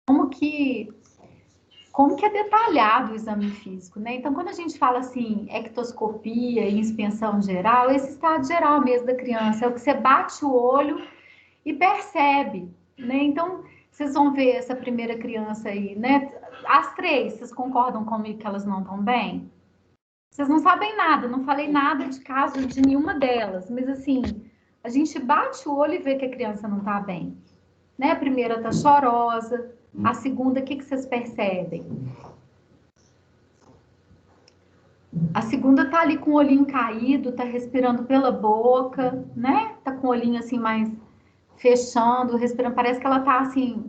como que, como que é detalhado o exame físico, né? Então, quando a gente fala assim, ectoscopia e inspeção geral, esse estado geral mesmo da criança, é o que você bate o olho e percebe, né? Então, vocês vão ver essa primeira criança aí, né? As três, vocês concordam comigo que elas não estão bem? Vocês não sabem nada, não falei nada de caso de nenhuma delas, mas assim, a gente bate o olho e vê que a criança não está bem, né? A primeira tá chorosa, a segunda, o que vocês percebem? A segunda tá ali com o olhinho caído, tá respirando pela boca, né? Tá com o olhinho assim mais fechando, respirando, parece que ela tá assim,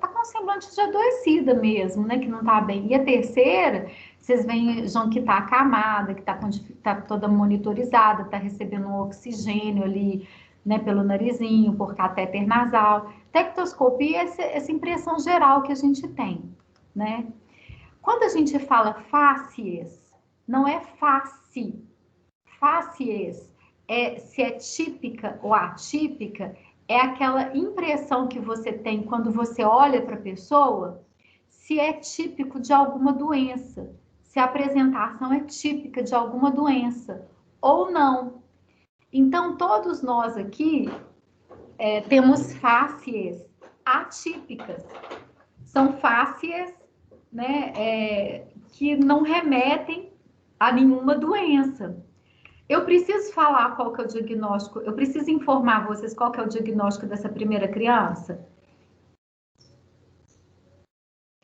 tá com um semblante de adoecida mesmo, né? Que não tá bem. E a terceira, vocês veem, João, que tá acamada, que tá toda monitorizada, tá recebendo um oxigênio ali, né? Pelo narizinho, por catéter nasal. Tectoscopia é essa impressão geral que a gente tem, né? Quando a gente fala fácies, não é face. Fácies é se é típica ou atípica, é aquela impressão que você tem quando você olha para a pessoa, se é típico de alguma doença, se a apresentação é típica de alguma doença ou não. Então, todos nós aqui temos fácies atípicas. São fácies, né, que não remetem a nenhuma doença. Eu preciso falar qual que é o diagnóstico, eu preciso informar vocês qual que é o diagnóstico dessa primeira criança?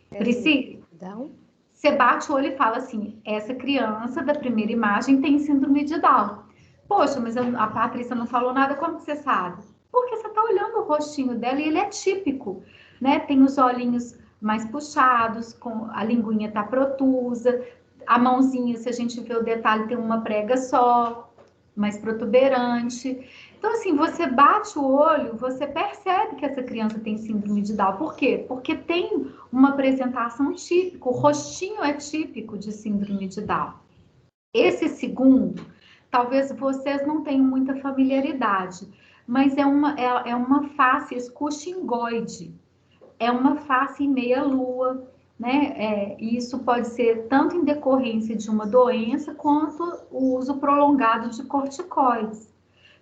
Preciso? Não? Você bate o olho e fala assim, essa criança da primeira imagem tem síndrome de Down. Poxa, mas a Patrícia não falou nada, como que você sabe? Porque você está olhando o rostinho dela e ele é típico, né? Tem os olhinhos mais puxados, com a linguinha tá protusa, a mãozinha, se a gente vê o detalhe, tem uma prega só, mais protuberante. Então, assim, você bate o olho, você percebe que essa criança tem síndrome de Down. Por quê? Porque tem uma apresentação típica, o rostinho é típico de síndrome de Down. Esse segundo, talvez vocês não tenham muita familiaridade, mas é uma face escuchingoide, é uma face em meia-lua, né? E isso pode ser tanto em decorrência de uma doença, quanto o uso prolongado de corticoides.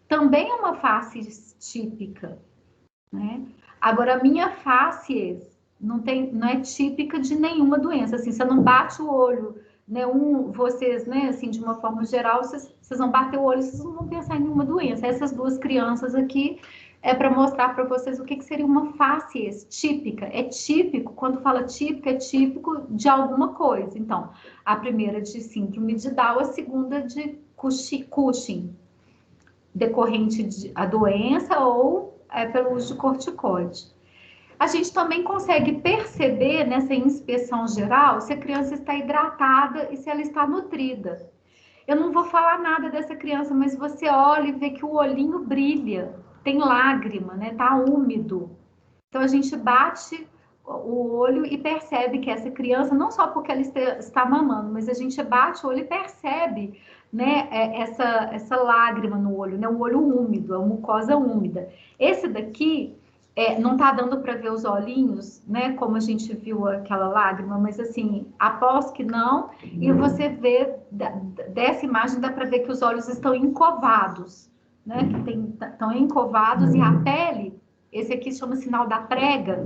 Também é uma face típica, né? Agora, a minha face não é típica de nenhuma doença. Assim, você não bate o olho, né? Vocês, né? Assim, de uma forma geral, vocês vão bater o olho, vocês não vão pensar em nenhuma doença. Essas duas crianças aqui é para mostrar para vocês o que seria uma face típica. É típico, quando fala típico, é típico de alguma coisa. Então, a primeira de síndrome de Down, a segunda de Cushing, decorrente de a doença ou pelo uso de corticoide. A gente também consegue perceber nessa inspeção geral se a criança está hidratada e se ela está nutrida. Eu não vou falar nada dessa criança, mas você olha e vê que o olhinho brilha, tem lágrima, né? Tá úmido. Então a gente bate o olho e percebe que essa criança, não só porque ela está mamando, mas a gente bate o olho e percebe, né, essa lágrima no olho, né, o olho úmido, a mucosa úmida. Esse daqui não tá dando para ver os olhinhos, né, como a gente viu aquela lágrima, mas assim, após que não, e você vê dessa imagem dá para ver que os olhos estão encovados, né, que estão encovados e a pele, esse aqui chama sinal da prega.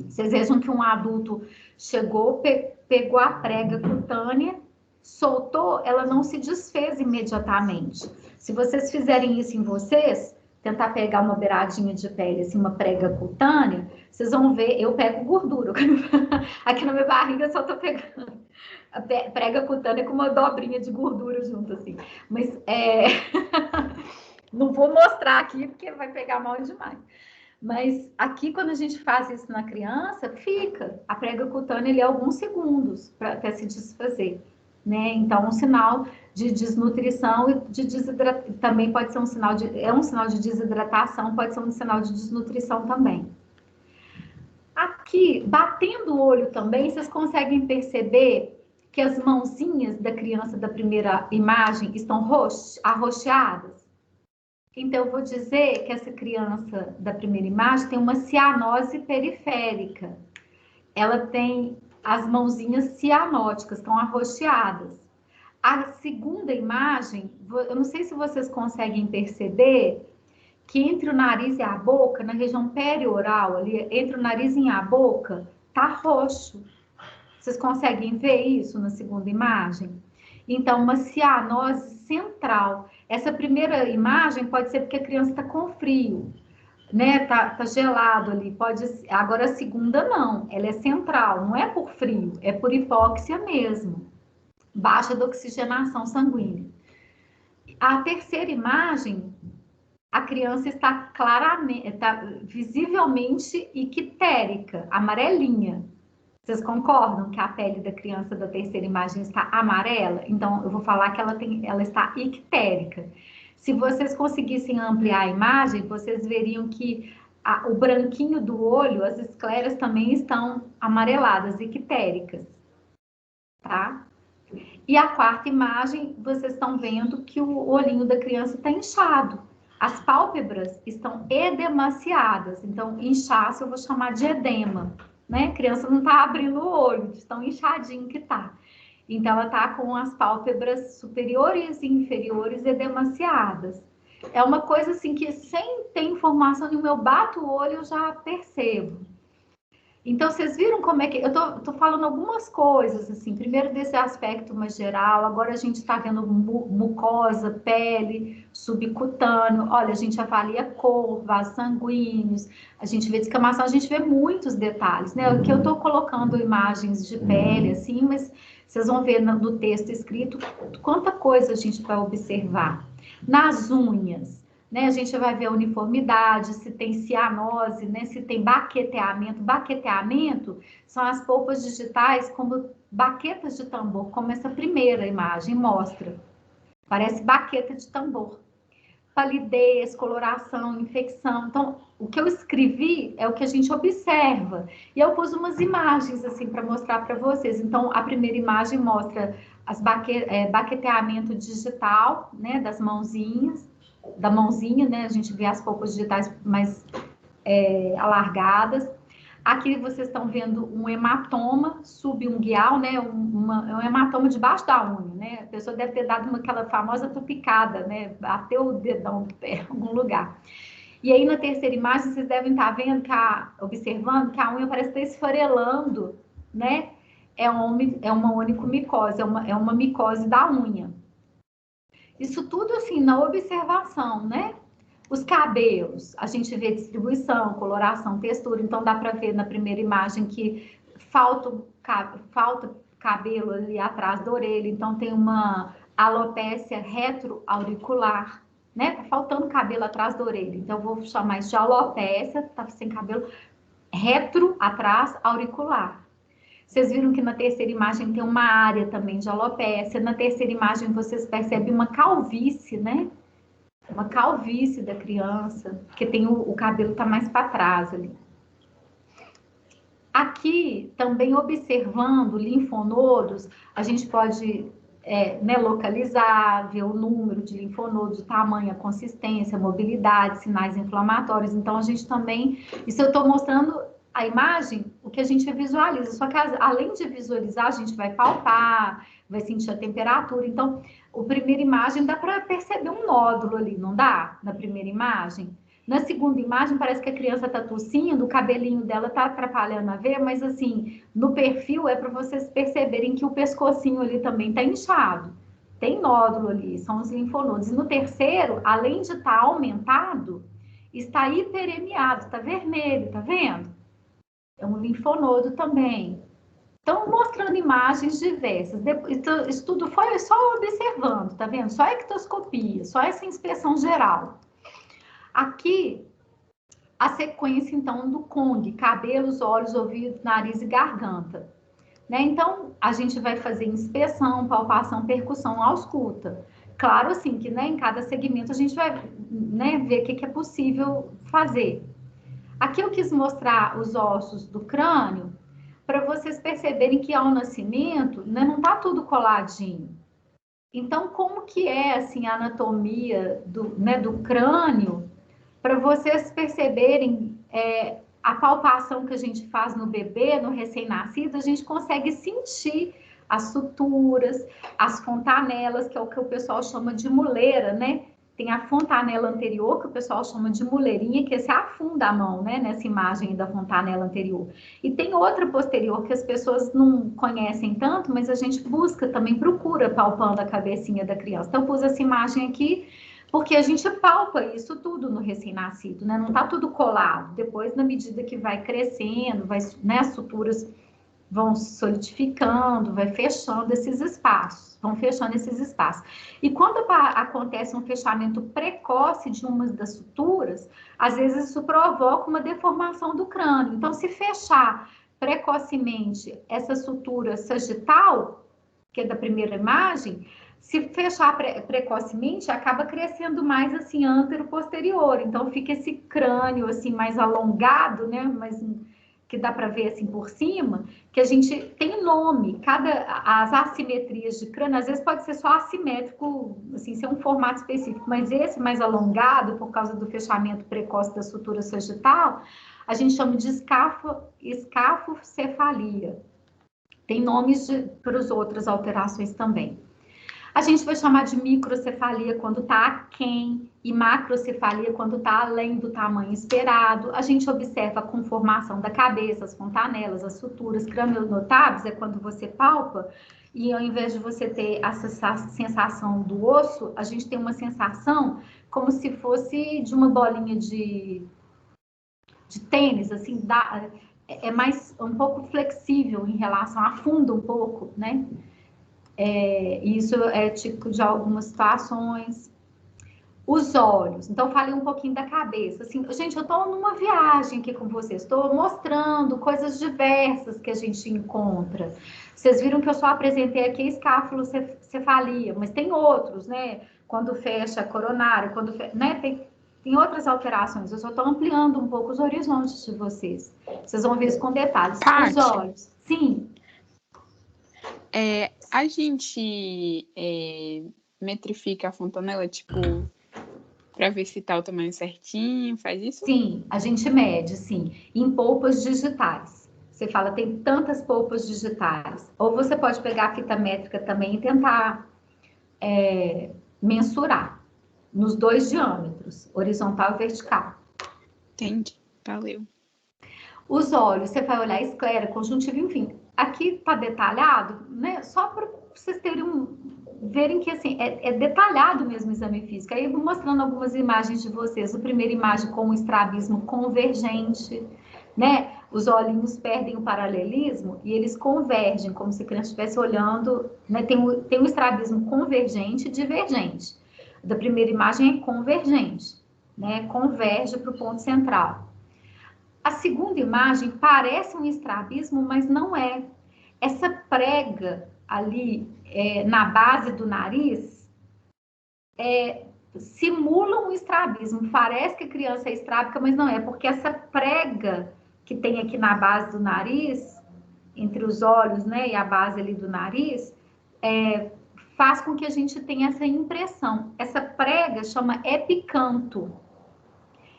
Vocês vejam que um adulto chegou, pegou a prega cutânea, soltou, ela não se desfez imediatamente. Se vocês fizerem isso em vocês, tentar pegar uma beiradinha de pele, assim, uma prega cutânea, vocês vão ver, eu pego gordura. Aqui na minha barriga eu só tô pegando a prega cutânea com uma dobrinha de gordura junto, assim. Mas não vou mostrar aqui, porque vai pegar mal demais. Mas aqui, quando a gente faz isso na criança, fica. A prega cutânea, ele é alguns segundos para até se desfazer, né? Então, um sinal de desnutrição e de desidratação, também pode ser um sinal de desidratação, pode ser um sinal de desnutrição também. Aqui, batendo o olho também, vocês conseguem perceber que as mãozinhas da criança da primeira imagem estão arroxeadas? Então, eu vou dizer que essa criança da primeira imagem tem uma cianose periférica. ela tem as mãozinhas cianóticas, estão arroxeadas. A segunda imagem, eu não sei se vocês conseguem perceber que entre o nariz e a boca, na região perioral, ali, entre o nariz e a boca, tá roxo. Vocês conseguem ver isso na segunda imagem? Então, uma cianose central. Essa primeira imagem pode ser porque a criança está com frio, né? Tá gelado ali. Pode. Agora a segunda não. Ela é central. Não é por frio, é por hipóxia mesmo. Baixa da oxigenação sanguínea. A terceira imagem, a criança está claramente, está visivelmente ictérica, amarelinha. Vocês concordam que a pele da criança da terceira imagem está amarela? Então, eu vou falar que ela está ictérica. Se vocês conseguissem ampliar a imagem, vocês veriam que o branquinho do olho, as escleras também estão amareladas, ictéricas, tá? E a quarta imagem, vocês estão vendo que o olhinho da criança está inchado. As pálpebras estão edemaciadas. Então, inchaço eu vou chamar de edema, né? A criança não está abrindo o olho, de tão inchadinho que tá. Então, ela está com as pálpebras superiores e inferiores edemaciadas. É uma coisa assim que, sem ter informação nenhuma, eu bato o olho, eu já percebo. Então, vocês viram como é que... Eu tô falando algumas coisas, assim, primeiro desse aspecto mais geral, agora a gente está vendo mucosa, pele, subcutâneo, olha, a gente avalia cor, vasos sanguíneos, a gente vê descamação, a gente vê muitos detalhes, né? Aqui eu estou colocando imagens de pele, assim, mas vocês vão ver no texto escrito quanta coisa a gente vai observar. Nas unhas, né, a gente vai ver a uniformidade, se tem cianose, né, se tem baqueteamento. Baqueteamento são as polpas digitais como baquetas de tambor, como essa primeira imagem mostra. Parece baqueta de tambor. Palidez, coloração, infecção. Então, o que eu escrevi é o que a gente observa. E eu pus umas imagens assim para mostrar para vocês. Então, a primeira imagem mostra baqueteamento digital, né, das mãozinhas, da mãozinha, né? A gente vê as polpas digitais mais alargadas. Aqui vocês estão vendo um hematoma subunguial, né? É um hematoma debaixo da unha, né? A pessoa deve ter dado aquela famosa tupicada, né? Bateu o dedão do pé em algum lugar. E aí na terceira imagem vocês devem estar vendo observando que a unha parece estar esfarelando, né? É uma onicomicose, é uma micose da unha. Isso tudo assim na observação, né? Os cabelos, a gente vê distribuição, coloração, textura, então dá para ver na primeira imagem que falta cabelo ali atrás da orelha, então tem uma alopécia retroauricular, né? Tá faltando cabelo atrás da orelha, então eu vou chamar isso de alopécia, tá sem cabelo, retro atrás auricular. Vocês viram que na terceira imagem tem uma área também de alopécia, na terceira imagem vocês percebem uma calvície, né? Uma calvície da criança, porque tem o cabelo tá mais para trás ali. Aqui, também observando linfonodos, a gente pode né, localizar, ver o número de linfonodos, o tamanho, a consistência, a mobilidade, sinais inflamatórios. Então, a gente também... Isso eu estou mostrando a imagem, o que a gente visualiza. Só que, além de visualizar, a gente vai palpar, vai sentir a temperatura. Então, a primeira imagem dá para perceber um nódulo ali, não dá? Na primeira imagem. Na segunda imagem, parece que a criança está tossindo, o cabelinho dela está atrapalhando a ver, mas assim, no perfil é para vocês perceberem que o pescocinho ali também está inchado. Tem nódulo ali, são os linfonodos. E no terceiro, além de estar aumentado, está hiperemiado, está vermelho, tá vendo? É um linfonodo também. Então, mostrando imagens diversas. Isso tudo foi só observando, tá vendo? Só ectoscopia, só essa inspeção geral. Aqui, a sequência, então, do Kong, cabelos, olhos, ouvidos, nariz e garganta. Né? Então, a gente vai fazer inspeção, palpação, percussão, ausculta. Claro, assim, que né, em cada segmento a gente vai né, ver o que é possível fazer. Aqui eu quis mostrar os ossos do crânio, para vocês perceberem que ao nascimento, né, não está tudo coladinho. Então, como que é, assim, a anatomia do crânio, para vocês perceberem a palpação que a gente faz no bebê, no recém-nascido, a gente consegue sentir as suturas, as fontanelas, que é o que o pessoal chama de muleira, né? Tem a fontanela anterior, que o pessoal chama de muleirinha, que você afunda a mão, né? Nessa imagem da fontanela anterior. E tem outra posterior, que as pessoas não conhecem tanto, mas a gente busca, também procura palpando a cabecinha da criança. Então, eu pus essa imagem aqui, porque a gente palpa isso tudo no recém-nascido, né? Não tá tudo colado. Depois, na medida que vai crescendo, né, as suturas vão solidificando, vai fechando esses espaços, vão fechando esses espaços. E quando acontece um fechamento precoce de uma das suturas, às vezes isso provoca uma deformação do crânio. Então, se fechar precocemente essa sutura sagital, que é da primeira imagem, se fechar precocemente, acaba crescendo mais assim, antero-posterior. Então, fica esse crânio assim, mais alongado, né? Mais, que dá para ver assim por cima, que a gente tem nome. As assimetrias de crânio, às vezes pode ser só assimétrico, assim, ser um formato específico, mas esse mais alongado, por causa do fechamento precoce da sutura sagital, a gente chama de escafocefalia. Tem nomes para as outras alterações também. A gente vai chamar de microcefalia quando está aquém e macrocefalia quando está além do tamanho esperado. A gente observa a conformação da cabeça, as fontanelas, as suturas. Cranionotáveis é quando você palpa e ao invés de você ter essa sensação do osso, a gente tem uma sensação como se fosse de uma bolinha de tênis, assim, é mais um pouco flexível em relação, afunda um pouco, né? Isso é típico de algumas situações. Os olhos. Então, falei um pouquinho da cabeça. Assim, gente, eu estou numa viagem aqui com vocês. Estou mostrando coisas diversas que a gente encontra. Vocês viram que eu só apresentei aqui escafocefalia, mas tem outros, né? Quando fecha coronário, né? Tem outras alterações. Eu só estou ampliando um pouco os horizontes de vocês. Vocês vão ver isso com detalhes. Os olhos. Sim. A gente metrifica a fontanela, tipo, para ver se tá o tamanho certinho, faz isso? Sim, a gente mede, sim, em polpas digitais. Você fala, tem tantas polpas digitais. Ou você pode pegar a fita métrica também e tentar mensurar nos dois diâmetros, horizontal e vertical. Entendi, valeu. Os olhos, você vai olhar esclera, conjuntiva, enfim. Aqui tá detalhado, né? Só para vocês verem que assim, é detalhado mesmo o exame físico. Aí eu vou mostrando algumas imagens de vocês. A primeira imagem com o estrabismo convergente, né? Os olhinhos perdem o paralelismo e eles convergem, como se a criança estivesse olhando, né? Tem o estrabismo convergente e divergente. Da primeira imagem é convergente, né? Converge para o ponto central. A segunda imagem parece um estrabismo, mas não é. Essa prega ali na base do nariz simula um estrabismo. Parece que a criança é estrábica, mas não é, porque essa prega que tem aqui na base do nariz, entre os olhos, né, e a base ali do nariz, faz com que a gente tenha essa impressão. Essa prega chama epicanto.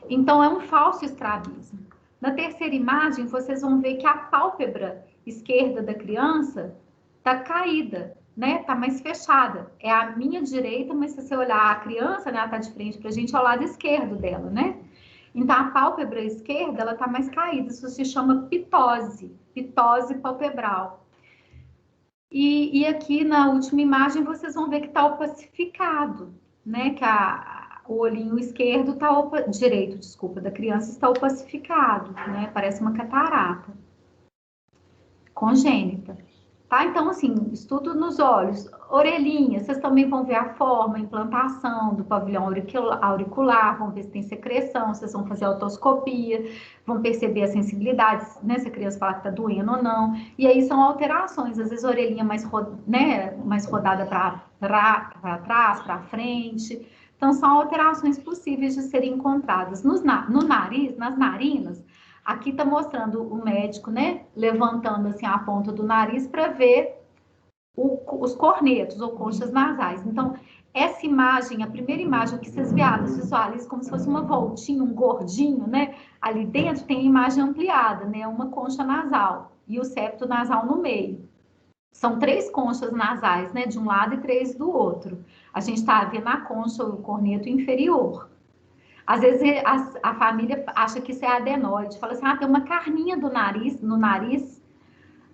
Então, é um falso estrabismo. Na terceira imagem, vocês vão ver que a pálpebra esquerda da criança está caída, né? Está mais fechada. É a minha direita, mas se você olhar a criança, né, ela está de frente para a gente, é o lado esquerdo dela, né? Então, a pálpebra esquerda, ela está mais caída. Isso se chama pitose palpebral. E aqui na última imagem, vocês vão ver que está opacificado, né? Que o olhinho esquerdo está direito, desculpa, da criança está opacificado, né? Parece uma catarata congênita, tá? Então, assim, estudo nos olhos, orelhinha, vocês também vão ver a forma, a implantação do pavilhão auricular, vão ver se tem secreção, vocês vão fazer autoscopia, vão perceber a sensibilidade, né? Se a criança fala que tá doendo ou não, e aí são alterações, às vezes a orelhinha mais rodada para trás, para frente. Então, são alterações possíveis de serem encontradas. No nariz, nas narinas, aqui está mostrando o médico, né, levantando assim a ponta do nariz para ver os cornetos ou conchas nasais. Então, Essa imagem, a primeira imagem que vocês visualizam como se fosse uma voltinha, um gordinho, né? Ali dentro tem a imagem ampliada, né? Uma concha nasal e o septo nasal no meio. São 3 conchas nasais, né? De um lado e 3 do outro. A gente está vendo a concha, o corneto inferior. Às vezes a família acha que isso é adenoide, fala assim, tem uma carninha do nariz, no nariz.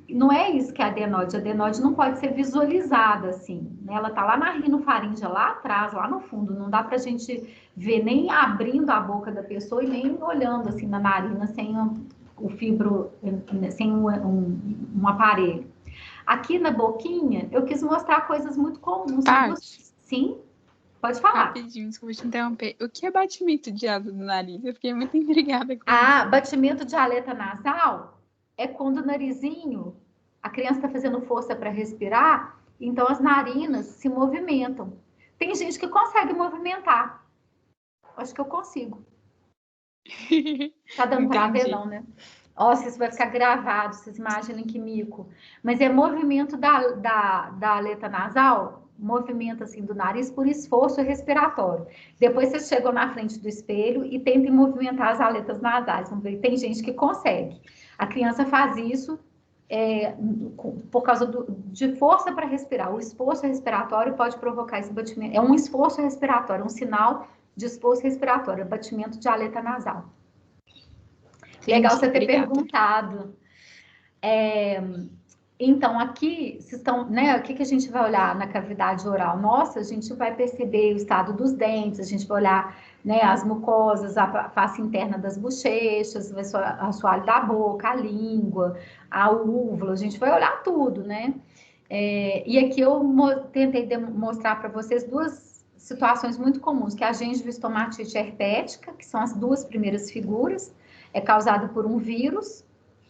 Não é isso que é adenoide. A adenoide não pode ser visualizada assim, né? Ela tá lá na rinofaringe, lá atrás, lá no fundo. Não dá pra gente ver nem abrindo a boca da pessoa e nem olhando assim na narina sem o fibro, sem um aparelho. Aqui na boquinha, eu quis mostrar coisas muito comuns. Sim? Pode falar. Rapidinho, desculpa te interromper. O que é batimento de asa do nariz? Eu fiquei muito intrigada com isso. Batimento de aleta nasal é quando o narizinho, a criança está fazendo força para respirar, então as narinas se movimentam. Tem gente que consegue movimentar. Acho que eu consigo. Tá dando para ver, não, né? Nossa, isso vai ficar gravado, vocês imaginem que mico. Mas é movimento da aleta nasal, movimento assim do nariz por esforço respiratório. Depois vocês chegam na frente do espelho e tentem movimentar as aletas nasais. Vamos ver, tem gente que consegue. A criança faz isso por causa de força para respirar. O esforço respiratório pode provocar esse batimento. É um esforço respiratório, um sinal de esforço respiratório, batimento de aleta nasal. Legal você ter perguntado. Então, aqui, vocês estão, né? O que a gente vai olhar na cavidade oral? Nossa, a gente vai perceber o estado dos dentes, a gente vai olhar, né, as mucosas, a face interna das bochechas, o assoalho da boca, a língua, a úvula, a gente vai olhar tudo, né? E aqui eu tentei mostrar para vocês 2 situações muito comuns, que é a gengivistomatite herpética, que são as 2 primeiras figuras, é causada por um vírus,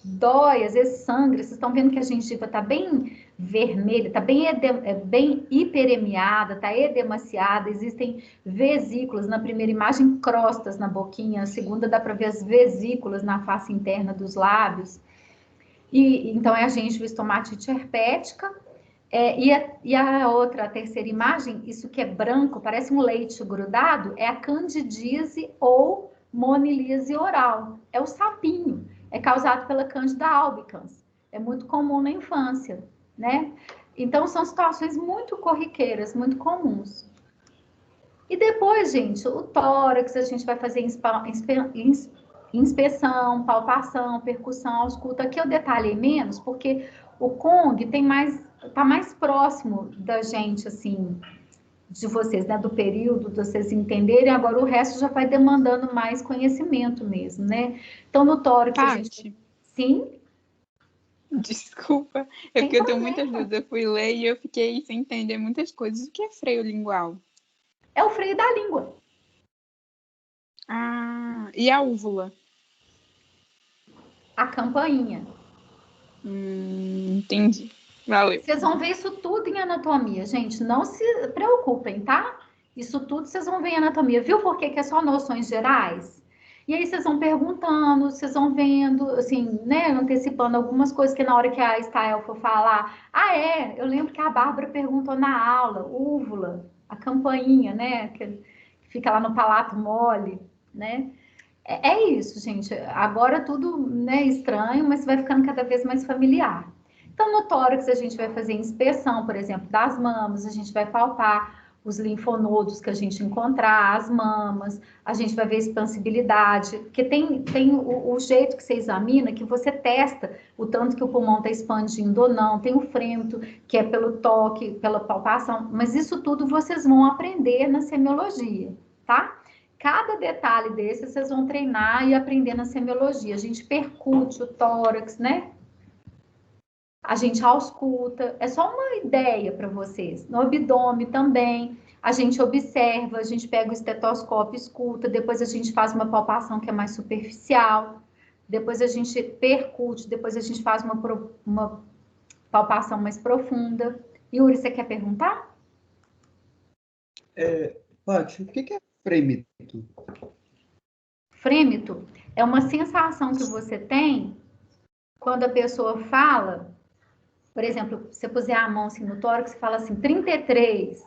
dói, às vezes sangra. Vocês estão vendo que a gengiva está bem vermelha, está bem hiperemiada, está edemaciada, existem vesículas, na primeira imagem, crostas na boquinha, a segunda dá para ver as vesículas na face interna dos lábios. Então é a gengivistomatite herpética. E a outra, a terceira imagem, isso que é branco, parece um leite grudado, é a candidíase ou monilíase oral, é o sapinho, é causado pela Candida albicans, é muito comum na infância, né? Então, são situações muito corriqueiras, muito comuns. E depois, gente, o tórax, a gente vai fazer inspeção, palpação, percussão, ausculta. Aqui eu detalhei menos, porque o Kong tá mais próximo da gente, assim, de vocês, né, do período, de vocês entenderem. Agora o resto já vai demandando mais conhecimento mesmo, né? Então, no tórax, a gente... Sim? Desculpa, porque eu tenho muitas dúvidas. Eu fui ler e eu fiquei sem entender muitas coisas. O que é freio lingual? É o freio da língua. E a úvula? A campainha. Entendi. Valeu. Vocês vão ver isso tudo em anatomia, gente. Não se preocupem, tá? Isso tudo vocês vão ver em anatomia. Viu por que é só noções gerais? E aí vocês vão perguntando, vocês vão vendo, assim, né? Antecipando algumas coisas que na hora que a Stael for falar. Eu lembro que a Bárbara perguntou na aula, úvula, a campainha, né? Que fica lá no palato mole, né? É isso, gente. Agora tudo, né, estranho, mas vai ficando cada vez mais familiar. Então, no tórax, a gente vai fazer inspeção, por exemplo, das mamas, a gente vai palpar os linfonodos que a gente encontrar, as mamas, a gente vai ver expansibilidade, porque tem o jeito que você examina, que você testa o tanto que o pulmão está expandindo ou não, tem o frêmito, que é pelo toque, pela palpação, mas isso tudo vocês vão aprender na semiologia, tá? Cada detalhe desse vocês vão treinar e aprender na semiologia. A gente percute o tórax, né? A gente ausculta, é só uma ideia para vocês. No abdômen também, a gente observa, a gente pega o estetoscópio, escuta, depois a gente faz uma palpação que é mais superficial, depois a gente percute, depois a gente faz uma palpação mais profunda. Yuri, você quer perguntar? Paty, o que é frêmito? Frêmito é uma sensação que você tem quando a pessoa fala. Por exemplo, se você puser a mão assim no tórax, você fala assim, 33,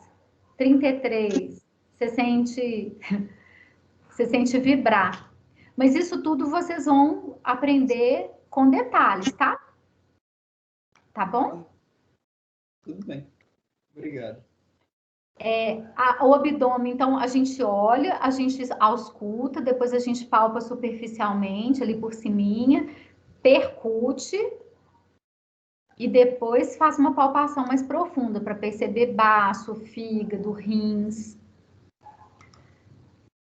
33, você sente vibrar. Mas isso tudo vocês vão aprender com detalhes, tá? Tá bom? Tudo bem. Obrigado. O abdômen, então, a gente olha, a gente ausculta, depois a gente palpa superficialmente, ali por ciminha, percute e depois faz uma palpação mais profunda para perceber baço, fígado, rins.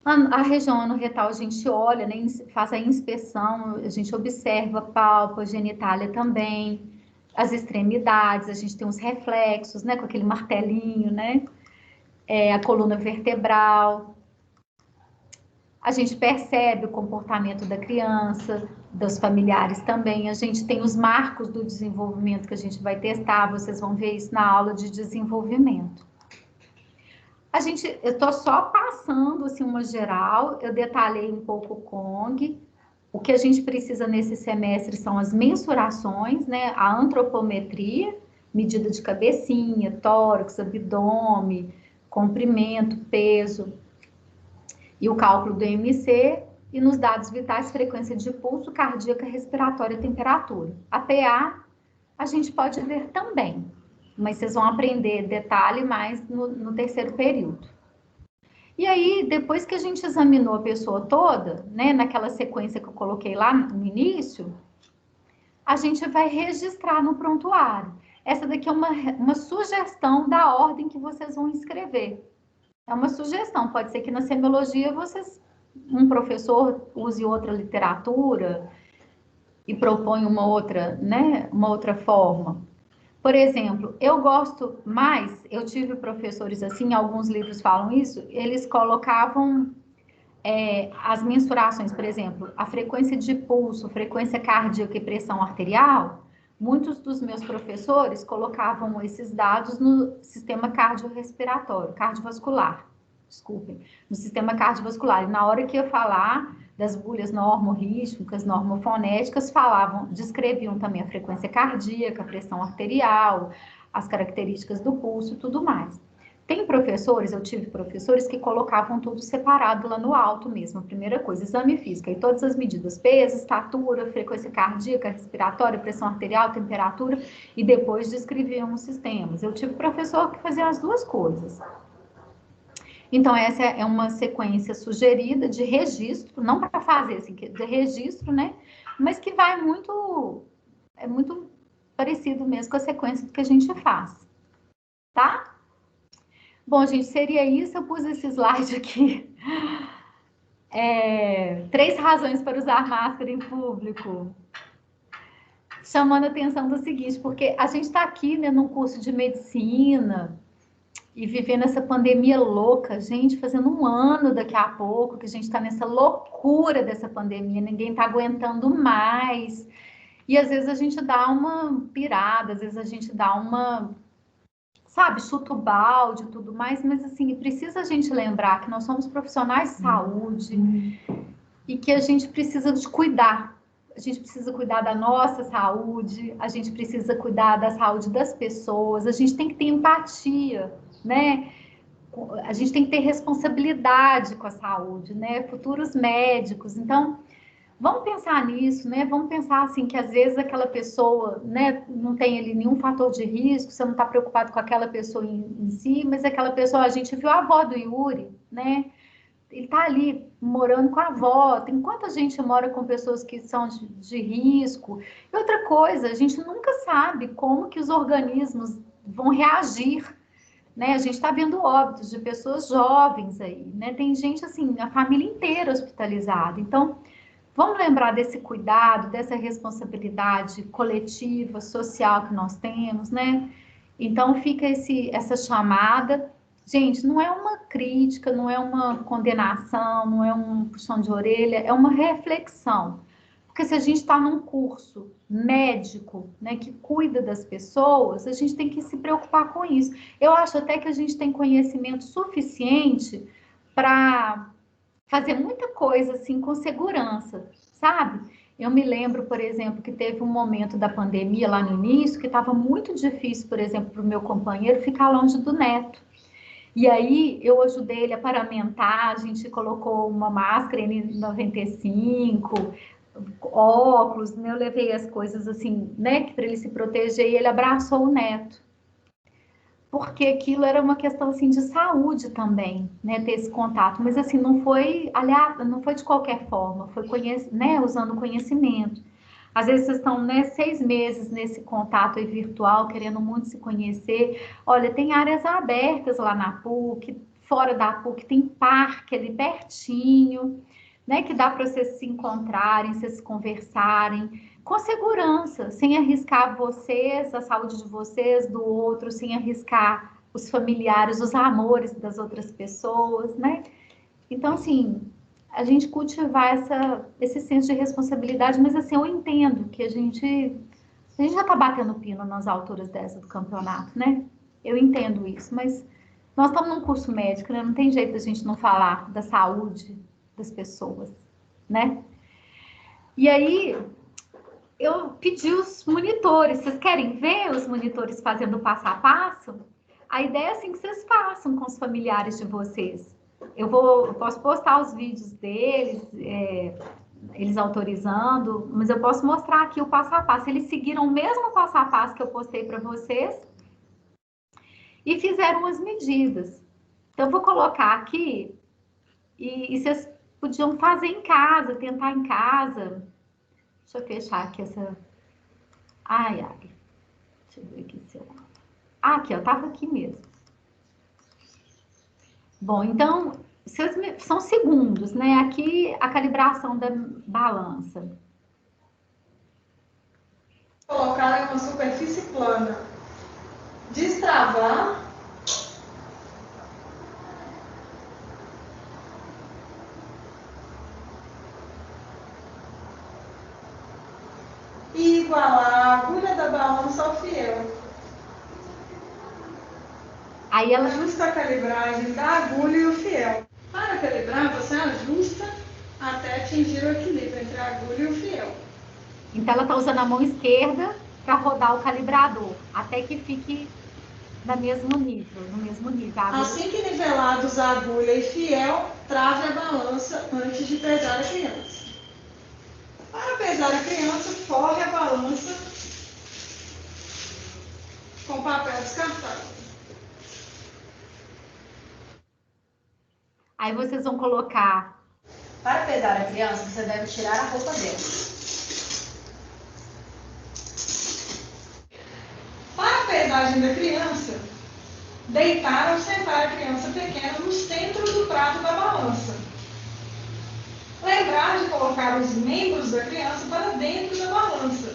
A região anorretal a gente olha, né, faz a inspeção, a gente observa, palpa, genitália também, as extremidades, a gente tem os reflexos, né, com aquele martelinho, né, a coluna vertebral. A gente percebe o comportamento da criança, dos familiares também. A gente tem os marcos do desenvolvimento que a gente vai testar, vocês vão ver isso na aula de desenvolvimento. Eu estou só passando assim, uma geral, eu detalhei um pouco o Kong. O que a gente precisa nesse semestre são as mensurações, né? A antropometria, medida de cabecinha, tórax, abdômen, comprimento, peso, e o cálculo do MC, e nos dados vitais, frequência de pulso, cardíaca, respiratória, temperatura. A PA, a gente pode ver também, mas vocês vão aprender detalhe mais no terceiro período. E aí, depois que a gente examinou a pessoa toda, né, naquela sequência que eu coloquei lá no início, a gente vai registrar no prontuário. Essa daqui é uma sugestão da ordem que vocês vão escrever. É uma sugestão, pode ser que na semiologia um professor use outra literatura e propõe uma outra, né, uma outra forma. Por exemplo, eu gosto mais, eu tive professores assim, alguns livros falam isso, eles colocavam as mensurações, por exemplo, a frequência de pulso, frequência cardíaca e pressão arterial. Muitos dos meus professores colocavam esses dados no sistema cardiovascular, desculpem, no sistema cardiovascular. E na hora que ia falar das bulhas normorrítmicas, normofonéticas, descreviam também a frequência cardíaca, a pressão arterial, as características do pulso e tudo mais. Eu tive professores que colocavam tudo separado lá no alto mesmo. A primeira coisa, exame físico, e todas as medidas, peso, estatura, frequência cardíaca, respiratória, pressão arterial, temperatura, e depois descreviam os sistemas. Eu tive professor que fazia as duas coisas. Então, essa é uma sequência sugerida de registro, não para fazer assim, de registro, né? Mas que é muito parecido mesmo com a sequência que a gente faz, tá? Bom, gente, seria isso. Eu pus esse slide aqui. 3 razões para usar máscara em público. Chamando a atenção do seguinte, porque a gente está aqui, né, num curso de medicina e vivendo essa pandemia louca, gente, fazendo 1 ano daqui a pouco, que a gente está nessa loucura dessa pandemia, ninguém está aguentando mais. E às vezes a gente dá uma pirada, às vezes a gente dá uma... sabe, chuta o balde e tudo mais, mas assim, precisa a gente lembrar que nós somos profissionais de saúde e que a gente precisa de cuidar. A gente precisa cuidar da nossa saúde, a gente precisa cuidar da saúde das pessoas, a gente tem que ter empatia, né? A gente tem que ter responsabilidade com a saúde, né? Futuros médicos. Então, vamos pensar nisso, né? Vamos pensar assim que às vezes aquela pessoa, né, não tem ali nenhum fator de risco, você não está preocupado com aquela pessoa em si, mas aquela pessoa, a gente viu a avó do Yuri, né? Ele está ali morando com a avó. Tem quanta gente mora com pessoas que são de risco? E outra coisa, a gente nunca sabe como que os organismos vão reagir, né? A gente está vendo óbitos de pessoas jovens aí, né? Tem gente assim, a família inteira hospitalizada. Então, vamos lembrar desse cuidado, dessa responsabilidade coletiva, social que nós temos, né? Então, fica essa chamada. Gente, não é uma crítica, não é uma condenação, não é um puxão de orelha, é uma reflexão. Porque se a gente está num curso médico, né, que cuida das pessoas, a gente tem que se preocupar com isso. Eu acho até que a gente tem conhecimento suficiente para fazer muita coisa assim com segurança, sabe? Eu me lembro, por exemplo, que teve um momento da pandemia lá no início que estava muito difícil, por exemplo, para o meu companheiro ficar longe do neto. E aí eu ajudei ele a paramentar, a gente colocou uma máscara N95, óculos, né? Eu levei as coisas assim, né, para ele se proteger, e ele abraçou o neto. Porque aquilo era uma questão assim de saúde também, né, ter esse contato, mas assim não foi, aliás, não foi de qualquer forma, foi né, usando conhecimento. Às vezes vocês estão, né, 6 meses nesse contato aí virtual, querendo muito se conhecer. Olha, tem áreas abertas lá na PUC, fora da PUC tem parque ali pertinho, né, que dá para vocês se encontrarem, vocês conversarem com segurança, sem arriscar vocês, a saúde de vocês, do outro, sem arriscar os familiares, os amores das outras pessoas, né? Então, assim, a gente cultivar esse senso de responsabilidade, mas assim, eu entendo que a gente já tá batendo pino nas alturas dessa do campeonato, né? Eu entendo isso, mas nós estamos num curso médico, né? Não tem jeito da gente não falar da saúde das pessoas, né? E aí, eu pedi os monitores. Vocês querem ver os monitores fazendo passo a passo? A ideia é assim que vocês façam com os familiares de vocês. Eu posso postar os vídeos deles, eles autorizando, mas eu posso mostrar aqui o passo a passo. Eles seguiram o mesmo passo a passo que eu postei para vocês e fizeram as medidas. Então, eu vou colocar aqui e vocês podiam fazer em casa, tentar em casa. Deixa eu fechar aqui essa. Ai, ai. Deixa eu ver aqui se eu. Ah, aqui, ó, tava aqui mesmo. Bom, então, são segundos, né? Aqui a calibração da balança. Colocar em uma superfície plana. Destravar. E igualar a agulha da balança ao fiel. Aí ela ajusta a calibragem da agulha e o fiel. Para calibrar, você ajusta até atingir o equilíbrio entre a agulha e o fiel. Então ela está usando a mão esquerda para rodar o calibrador, até que fique no mesmo nível. Assim que nivelados a agulha e fiel, trave a balança antes de pesar a criança. Para pesar a criança, forre a balança com papel descartável. Aí vocês vão colocar. Para pesar a criança, você deve tirar a roupa dela. Para a pesagem da criança, deitar ou sentar a criança pequena no centro do prato da balança. Lembrar de colocar os membros da criança para dentro da balança,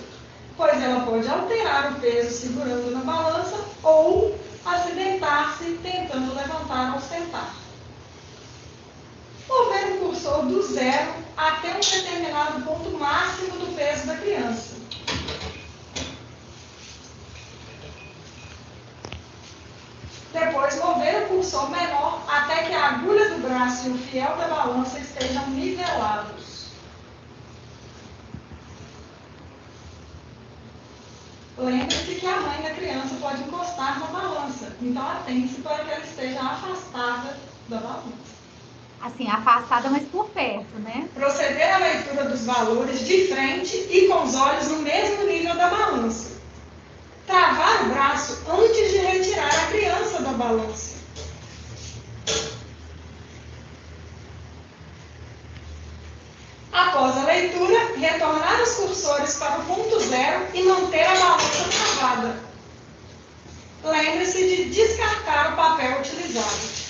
pois ela pode alterar o peso segurando na balança ou acidentar-se tentando levantar ao sentar. Mover o cursor do zero até um determinado ponto máximo do peso da criança. Depois, mover o cursor menor até que a agulha do braço e o fiel da balança estejam nivelados. Lembre-se que a mãe da criança pode encostar na balança, então atente-se para que ela esteja afastada da balança. Assim, afastada, mas por perto, né? Proceder à leitura dos valores de frente e com os olhos no mesmo nível da balança. Travar o braço antes de retirar a criança da balança. Após a leitura, retornar os cursores para o ponto zero e manter a balança travada. Lembre-se de descartar o papel utilizado.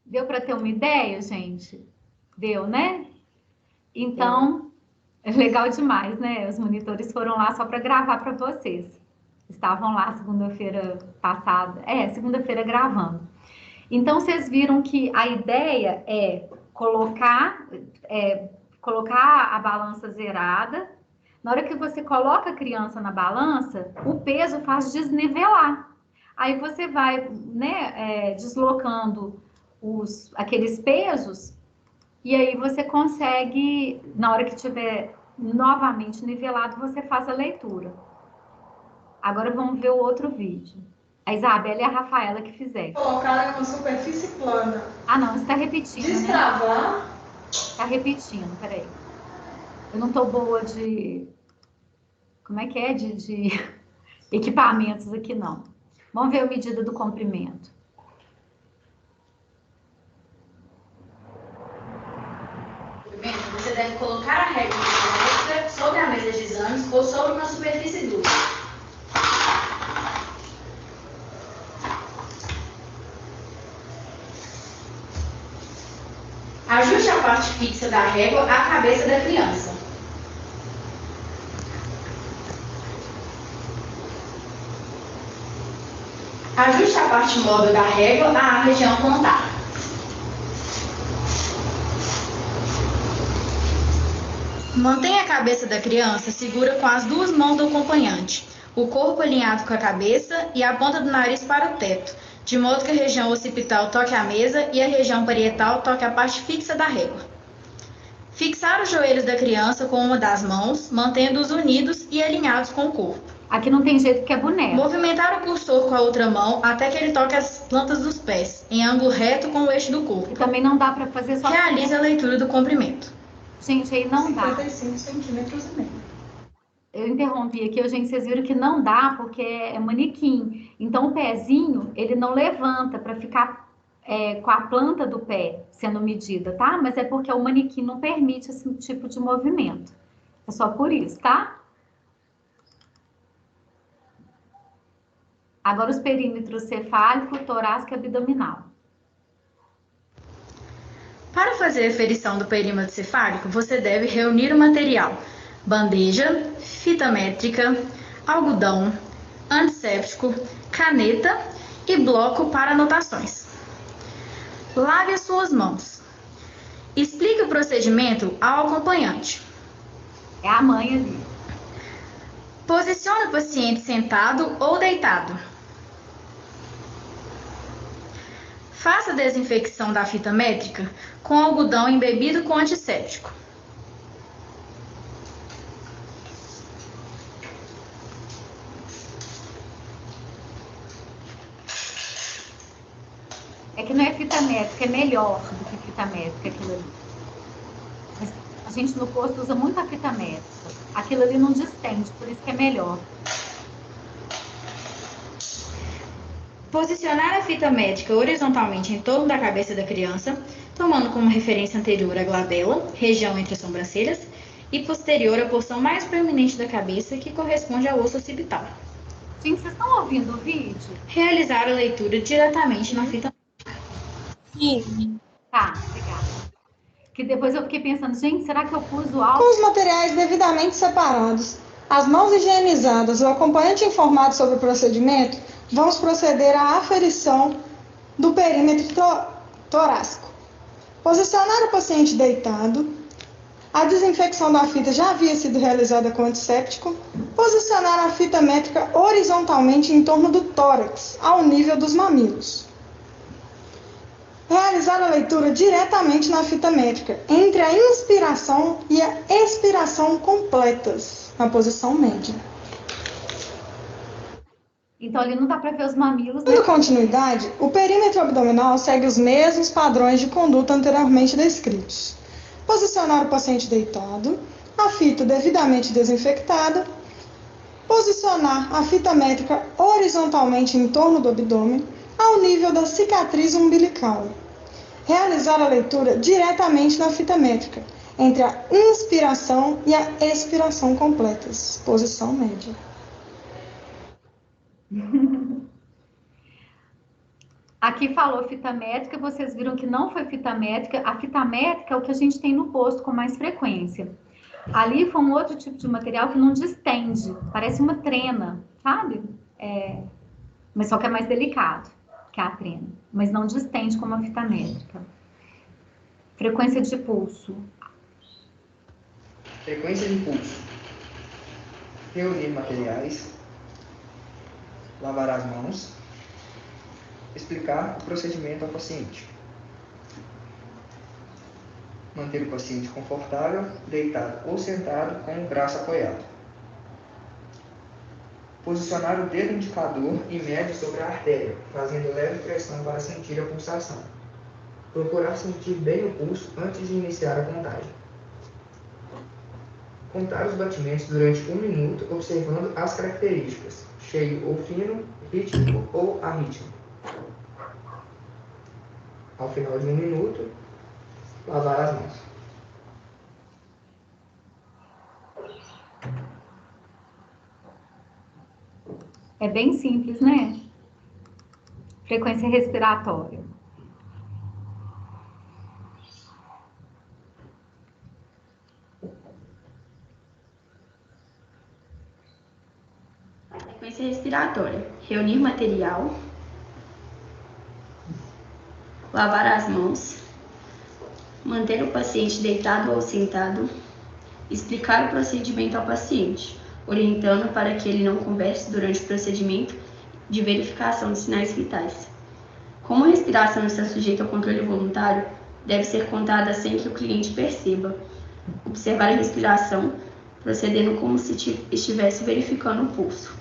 Deu para ter uma ideia, gente? Deu, né? Então, é legal demais, né? Os monitores foram lá só para gravar para vocês. Estavam lá segunda-feira passada. Segunda-feira gravando. Então, vocês viram que a ideia é colocar a balança zerada. Na hora que você coloca a criança na balança, o peso faz desnivelar. Aí você vai, né, deslocando aqueles pesos, e aí você consegue, na hora que tiver novamente nivelado, você faz a leitura. Agora vamos ver o outro vídeo. A Isabela e a Rafaela que fizeram. Colocar em uma superfície plana. Ah, não, está repetindo, né? Destravar. Está repetindo, peraí. Eu não tô boa de... Como é que é? De equipamentos aqui, não. Vamos ver a medida do comprimento. Você deve colocar a régua métrica sobre a mesa de exames ou sobre uma superfície dura. Ajuste a parte fixa da régua à cabeça da criança. Ajuste a parte móvel da régua à região plantar. Mantenha a cabeça da criança segura com as duas mãos do acompanhante, o corpo alinhado com a cabeça e a ponta do nariz para o teto, de modo que a região occipital toque a mesa e a região parietal toque a parte fixa da régua. Fixar os joelhos da criança com uma das mãos, mantendo-os unidos e alinhados com o corpo. Aqui não tem jeito que é boneco. Movimentar o cursor com a outra mão até que ele toque as plantas dos pés, em ângulo reto com o eixo do corpo. E também não dá para fazer só... Realize a leitura do comprimento. Gente, aí não dá. 55 centímetros e meio. Eu interrompi aqui, gente, vocês viram que não dá porque é manequim. Então o pezinho, ele não levanta para ficar com a planta do pé sendo medida, tá? Mas é porque o manequim não permite esse tipo de movimento. É só por isso, tá? Agora os perímetros cefálico, torácico e abdominal. Para fazer a aferição do perímetro cefálico, você deve reunir o material: bandeja, fita métrica, algodão, antisséptico, caneta e bloco para anotações. Lave as suas mãos. Explique o procedimento ao acompanhante. É a mãe ali. Posicione o paciente sentado ou deitado. Faça a desinfecção da fita métrica com algodão embebido com antisséptico. É que não é fita métrica, é melhor do que fita métrica aquilo ali. Mas a gente no posto usa muito a fita métrica. Aquilo ali não distende, por isso que é melhor. Posicionar a fita métrica horizontalmente em torno da cabeça da criança, tomando como referência anterior a glabela, região entre as sobrancelhas, e posterior a porção mais proeminente da cabeça, que corresponde ao osso occipital. Gente, vocês estão ouvindo o vídeo? Realizar a leitura diretamente na fita métrica. Sim. Tá, obrigada. Que depois eu fiquei pensando, gente, será que eu pus o álcool? Com os materiais devidamente separados, as mãos higienizadas, o acompanhante informado sobre o procedimento, vamos proceder à aferição do perímetro torácico. Posicionar o paciente deitado. A desinfecção da fita já havia sido realizada com antisséptico. Posicionar a fita métrica horizontalmente em torno do tórax, ao nível dos mamilos. Realizar a leitura diretamente na fita métrica, entre a inspiração e a expiração completas, na posição média. Então ali não dá para ver os mamilos, né? Dando continuidade, o perímetro abdominal segue os mesmos padrões de conduta anteriormente descritos. Posicionar o paciente deitado, a fita devidamente desinfectada, posicionar a fita métrica horizontalmente em torno do abdômen, ao nível da cicatriz umbilical. Realizar a leitura diretamente na fita métrica, entre a inspiração e a expiração completas, posição média. Aqui falou fita métrica, vocês viram que não foi fita métrica. A fita métrica é o que a gente tem no posto com mais frequência. Ali foi um outro tipo de material que não distende, parece uma trena, sabe? Mas só que é mais delicado que a trena, mas não distende como a fita métrica. Frequência de pulso. Frequência de pulso. Reunir materiais. Lavar as mãos. Explicar o procedimento ao paciente. Manter o paciente confortável, deitado ou sentado com o braço apoiado. Posicionar o dedo indicador e médio sobre a artéria, fazendo leve pressão para sentir a pulsação. Procurar sentir bem o pulso antes de iniciar a contagem. Contar os batimentos durante 1 minuto, observando as características, cheio ou fino, rítmico ou arrítmico. Ao final de 1 minuto, lavar as mãos. É bem simples, né? Frequência respiratória. Frequência respiratória. Reunir material. Lavar as mãos. Manter o paciente deitado ou sentado. Explicar o procedimento ao paciente, orientando para que ele não converse durante o procedimento de verificação de sinais vitais. Como a respiração está sujeita ao controle voluntário, deve ser contada sem que o cliente perceba. Observar a respiração, procedendo como se estivesse verificando o pulso.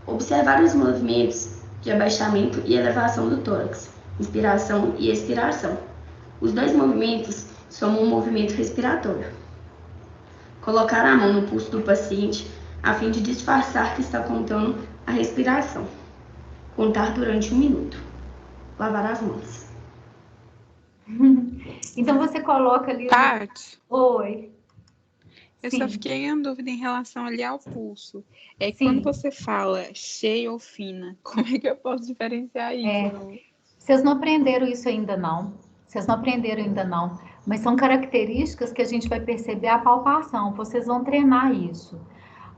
Observar os movimentos de abaixamento e elevação do tórax, inspiração e expiração. Os dois movimentos somam um movimento respiratório. Colocar a mão no pulso do paciente a fim de disfarçar que está contando a respiração. Contar durante 1 minuto. Lavar as mãos. Então você coloca ali... Tati, Oi. eu Sim. só fiquei em dúvida em relação ali ao pulso. É que Sim. quando você fala cheia ou fina, como é que eu posso diferenciar isso? Vocês não aprenderam isso ainda não. Mas são características que a gente vai perceber a palpação. Vocês vão treinar isso.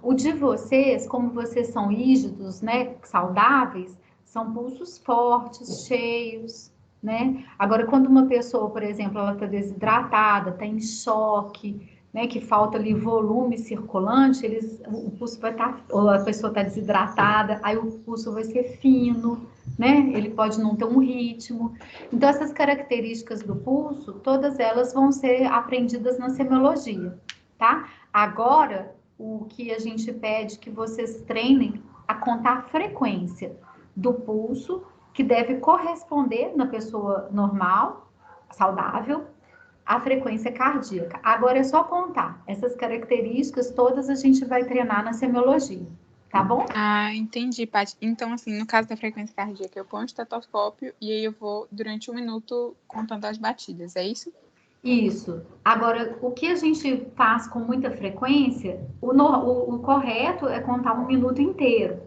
O de vocês, como vocês são rígidos, né, saudáveis, são pulsos fortes, cheios, né? Agora, quando uma pessoa, por exemplo, ela está desidratada, está em choque, né, que falta ali volume circulante, o pulso vai estar, ou a pessoa está desidratada, aí o pulso vai ser fino, né? Ele pode não ter um ritmo. Então, essas características do pulso, todas elas vão ser aprendidas na semiologia, tá? Agora, o que a gente pede que vocês treinem a contar a frequência do pulso, que deve corresponder na pessoa normal, saudável, a frequência cardíaca. Agora é só contar. Essas características todas a gente vai treinar na semiologia, tá bom? Ah, entendi, Paty. Então, assim, no caso da frequência cardíaca, eu ponho o estetoscópio e aí eu vou, durante 1 minuto, contando as batidas, é isso? Isso. Agora, o que a gente faz com muita frequência, o correto é contar 1 minuto inteiro.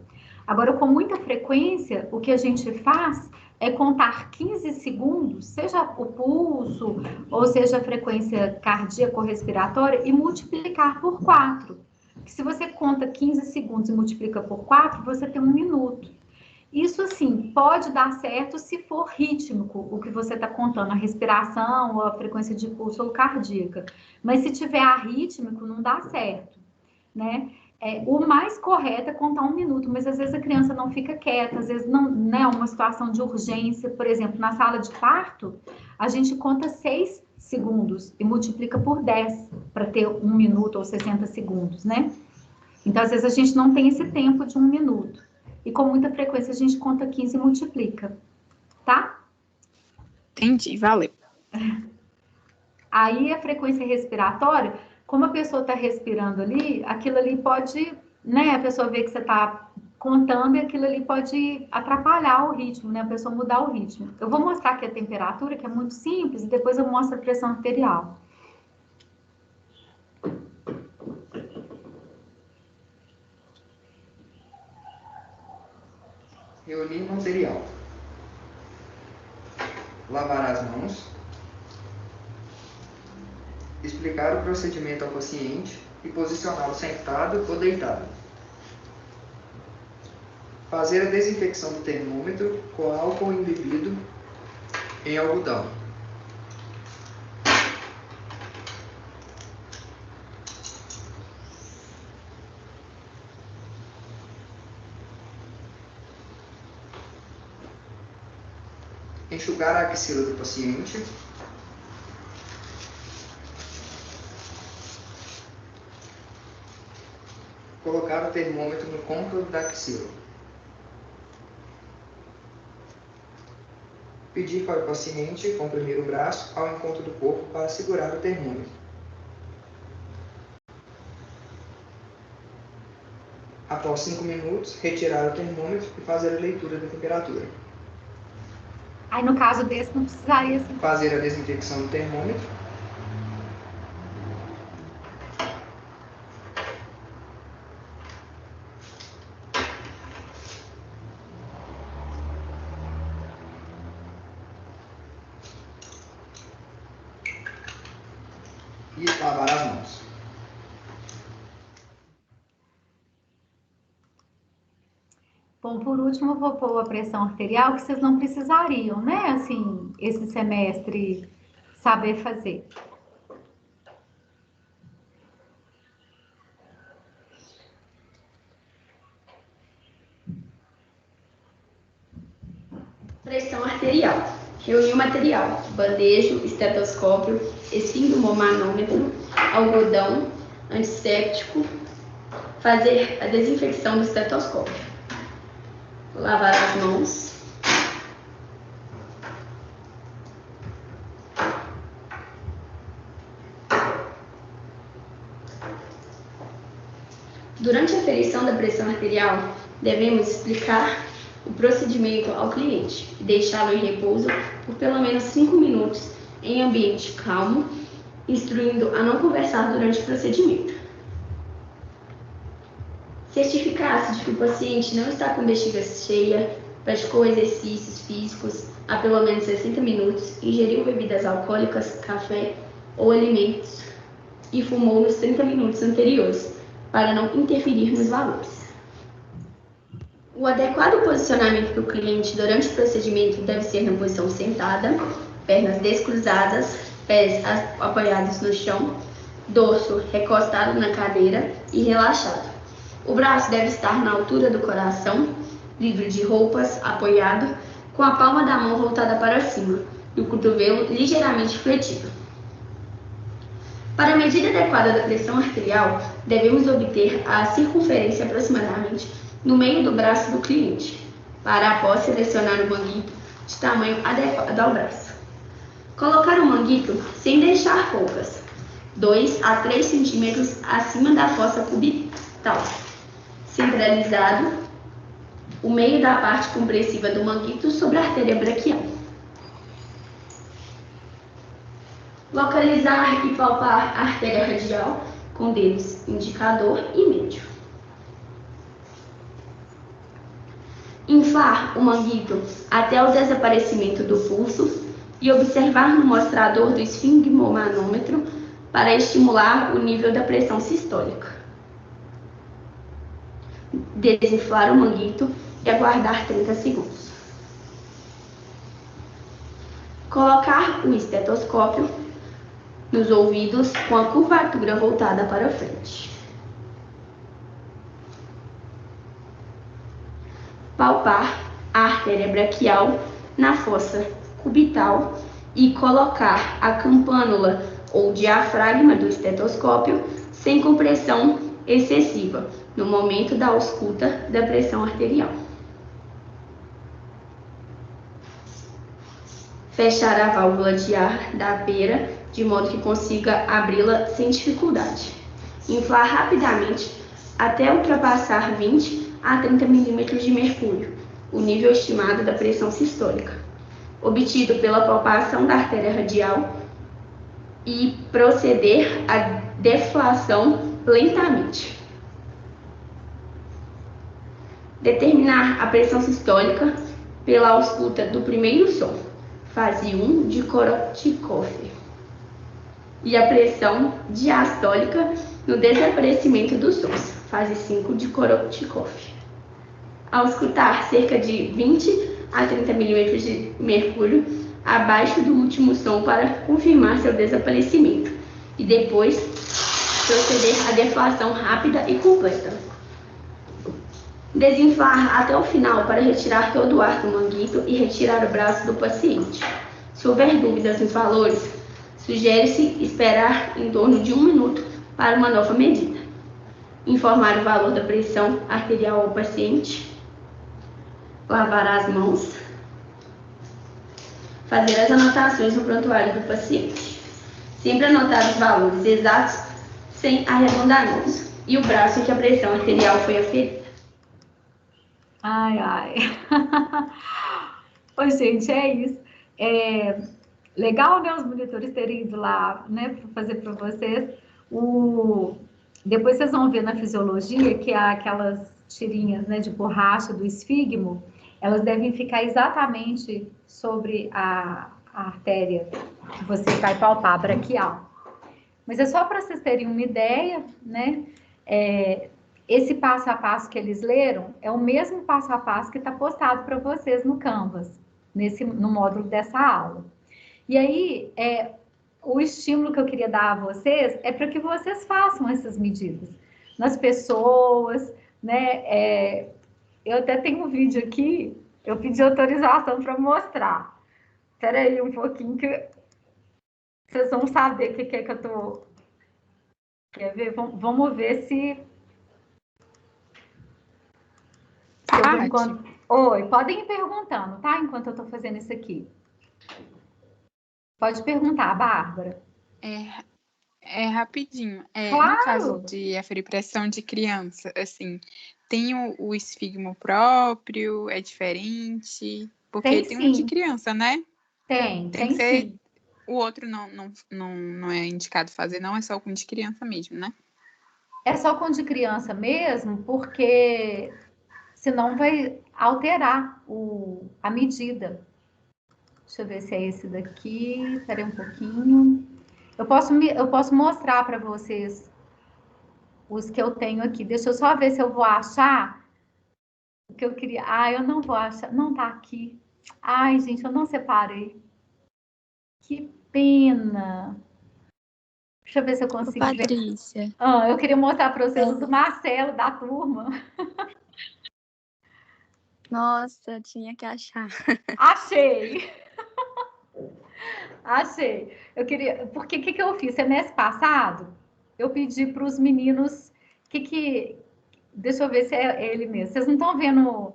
Agora, com muita frequência, o que a gente faz é contar 15 segundos, seja o pulso, ou seja a frequência cardíaca ou respiratória, e multiplicar por 4. Se você conta 15 segundos e multiplica por 4, você tem 1 minuto. Isso, assim, pode dar certo se for rítmico, o que você está contando, a respiração, ou a frequência de pulso ou cardíaca. Mas se tiver arrítmico, não dá certo, né? O mais correto é contar 1 minuto, mas às vezes a criança não fica quieta, às vezes não, né, uma situação de urgência, por exemplo, na sala de parto, a gente conta 6 segundos e multiplica por 10 para ter 1 minuto ou 60 segundos, né? Então, às vezes a gente não tem esse tempo de 1 minuto. E com muita frequência a gente conta 15 e multiplica, tá? Entendi, valeu. Aí a frequência respiratória, como a pessoa está respirando ali, aquilo ali pode, né? A pessoa vê que você está contando e aquilo ali pode atrapalhar o ritmo, né? A pessoa mudar o ritmo. Eu vou mostrar aqui a temperatura, que é muito simples, e depois eu mostro a pressão arterial. Reunir material. Lavar as mãos. Explicar o procedimento ao paciente e posicioná-lo sentado ou deitado. Fazer a desinfecção do termômetro com álcool embebido em algodão. Enxugar a axila do paciente. Colocar o termômetro no côncavo da axila. Pedir para o paciente comprimir o braço ao encontro do corpo para segurar o termômetro. Após 5 minutos, retirar o termômetro e fazer a leitura da temperatura. Aí, no caso desse, não precisaria... Fazer a desinfecção do termômetro. E lavar as mãos. Bom, por último, eu vou pôr a pressão arterial, que vocês não precisariam, né? Assim, esse semestre, saber fazer. Pressão arterial. Reunir o material: bandejo, estetoscópio, esfingmomanômetro, algodão, antisséptico. Fazer a desinfecção do estetoscópio. Lavar as mãos. Durante a aferição da pressão arterial, devemos explicar o procedimento ao cliente e deixá-lo em repouso por pelo menos 5 minutos em ambiente calmo, instruindo a não conversar durante o procedimento. Certificar-se de que o paciente não está com bexiga cheia, praticou exercícios físicos há pelo menos 60 minutos, ingeriu bebidas alcoólicas, café ou alimentos e fumou nos 30 minutos anteriores, para não interferir nos valores. O adequado posicionamento do cliente durante o procedimento deve ser na posição sentada, pernas descruzadas, pés apoiados no chão, dorso recostado na cadeira e relaxado. O braço deve estar na altura do coração, livre de roupas, apoiado, com a palma da mão voltada para cima e o cotovelo ligeiramente fletido. Para a medida adequada da pressão arterial, devemos obter a circunferência aproximadamente no meio do braço do cliente, para após selecionar o manguito de tamanho adequado ao braço. Colocar o manguito sem deixar poucas, 2 a 3 centímetros acima da fossa cubital, centralizado o meio da parte compressiva do manguito sobre a artéria braquial. Localizar e palpar a artéria radial com dedos indicador e médio. Inflar o manguito até o desaparecimento do pulso e observar no mostrador do esfingmomanômetro para estimular o nível da pressão sistólica. Desinflar o manguito e aguardar 30 segundos. Colocar o estetoscópio nos ouvidos com a curvatura voltada para frente. Palpar a artéria braquial na fossa cubital e colocar a campânula ou diafragma do estetoscópio sem compressão excessiva no momento da ausculta da pressão arterial. Fechar a válvula de ar da pera de modo que consiga abri-la sem dificuldade. Inflar rapidamente até ultrapassar 20 a 30 milímetros de mercúrio, o nível estimado da pressão sistólica, obtido pela palpação da artéria radial, e proceder à deflação lentamente. Determinar a pressão sistólica pela ausculta do primeiro som, fase 1 de Korotkov, e a pressão diastólica no desaparecimento dos sons, fase 5 de Korotkov. Ao escutar cerca de 20 a 30 milímetros de mercúrio abaixo do último som para confirmar seu desaparecimento e depois proceder à deflação rápida e completa. Desinflar até o final para retirar todo o ar do manguito e retirar o braço do paciente. Se houver dúvidas nos valores, sugere-se esperar em torno de 1 minuto para uma nova medida. informar o valor da pressão arterial ao paciente, lavar as mãos, fazer as anotações no prontuário do paciente. Sempre anotar os valores exatos sem arredondamentos e o braço em que a pressão arterial foi aferida. Ai, ai. Oi, gente, é isso. Legal, né, os monitores terem ido lá, né, para fazer para vocês. Depois vocês vão ver na fisiologia que aquelas tirinhas, né, de borracha do esfigmo, elas devem ficar exatamente sobre a artéria que você vai palpar, braquial. Mas é só para vocês terem uma ideia, né? Esse passo a passo que eles leram é o mesmo passo a passo que está postado para vocês no Canvas, no módulo dessa aula. E aí, o estímulo que eu queria dar a vocês é para que vocês façam essas medidas nas pessoas, né? Eu até tenho um vídeo aqui, eu pedi autorização para mostrar. Espera aí um pouquinho que vocês vão saber o que é que eu tô... Quer ver? Vamos ver se... Oi, podem ir perguntando, tá? Enquanto eu tô fazendo isso aqui. Pode perguntar, Bárbara. Rapidinho. Claro. No caso de aferir pressão de criança, assim, tem o esfigmo próprio? É diferente? Porque tem um de criança, né? Tem que ser... sim. O outro não é indicado fazer, não? É só com de criança mesmo, né? É só com de criança mesmo, porque senão vai alterar a medida. Deixa eu ver se é esse daqui. Espera aí um pouquinho. Eu posso mostrar para vocês os que eu tenho aqui. Deixa eu só ver se eu vou achar o que eu queria. Eu não vou achar. Não tá aqui. Ai, gente, eu não separei. Que pena. Deixa eu ver se eu consigo ver. Patrícia. Eu queria mostrar para vocês o do Marcelo, da turma. Nossa, tinha que achar. Achei! Achei. Eu queria... Porque o que eu fiz? Semestre passado, eu pedi para os meninos... Deixa eu ver se é ele mesmo. Vocês não estão vendo...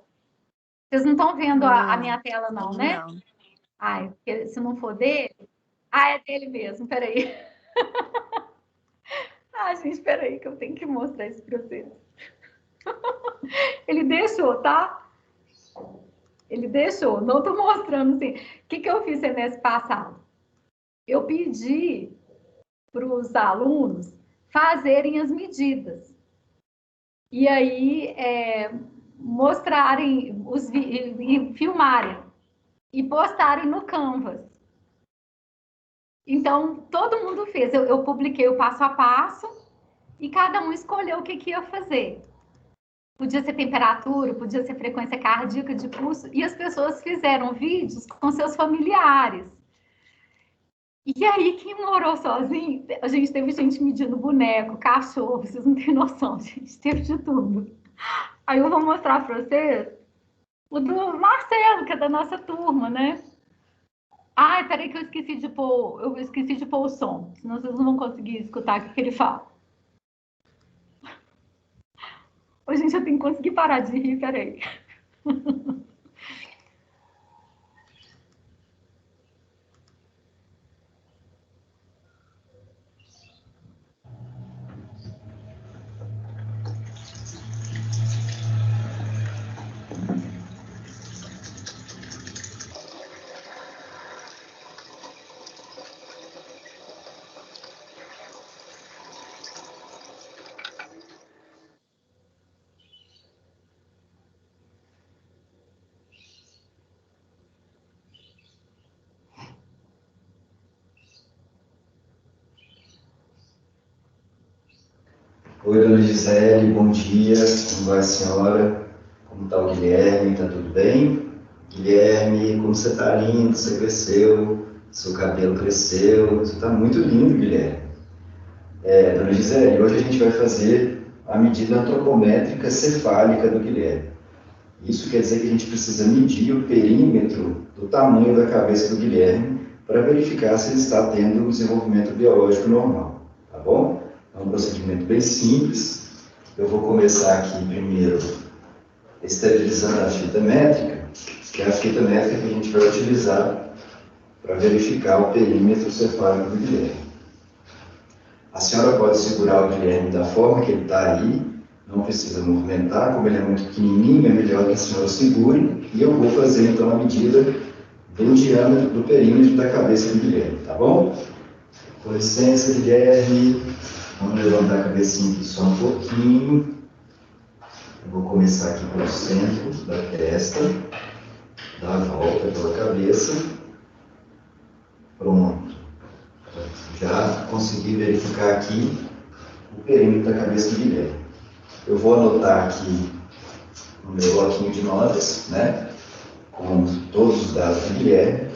Vocês não estão vendo a minha tela, não, né? Não. Porque se não for dele... é dele mesmo. Peraí. Gente, peraí, que eu tenho que mostrar isso para vocês. Ele deixou, tá? Ele deixou. Não tô mostrando, assim. O que eu fiz semestre passado? Eu pedi para os alunos fazerem as medidas. E aí, mostrarem, e filmarem. E postarem no Canvas. Então, todo mundo fez. Eu publiquei o passo a passo e cada um escolheu o que ia fazer. Podia ser temperatura, podia ser frequência cardíaca de pulso. E as pessoas fizeram vídeos com seus familiares. E aí, quem morou sozinho, a gente teve gente medindo boneco, cachorro, vocês não têm noção, gente, teve de tudo. Aí eu vou mostrar para vocês o do Marcelo, que é da nossa turma, né? Peraí que eu esqueci de pôr o som, senão vocês não vão conseguir escutar o que ele fala. Ô, gente, eu tenho que conseguir parar de rir, peraí. Oi, dona Gisele, bom dia. Como vai a senhora? Como está o Guilherme? Está tudo bem? Guilherme, como você está lindo, você cresceu, seu cabelo cresceu, você está muito lindo, Guilherme. Dona Gisele, hoje a gente vai fazer a medida antropométrica cefálica do Guilherme. Isso quer dizer que a gente precisa medir o perímetro do tamanho da cabeça do Guilherme para verificar se ele está tendo um desenvolvimento biológico normal, tá bom? É um procedimento bem simples, eu vou começar aqui primeiro esterilizando a fita métrica, que é a fita métrica que a gente vai utilizar para verificar o perímetro cefálico do Guilherme. A senhora pode segurar o Guilherme da forma que ele está aí, não precisa movimentar, como ele é muito pequenininho, é melhor que a senhora segure, e eu vou fazer então a medida do diâmetro do perímetro da cabeça do Guilherme, tá bom? Com licença, Guilherme, vamos levantar a cabecinha aqui só um pouquinho. Eu vou começar aqui pelo centro da testa, dar a volta pela cabeça. Pronto. Já consegui verificar aqui o perímetro da cabeça do Guilherme. Eu vou anotar aqui no meu bloquinho de notas, né, com todos os dados do Guilherme.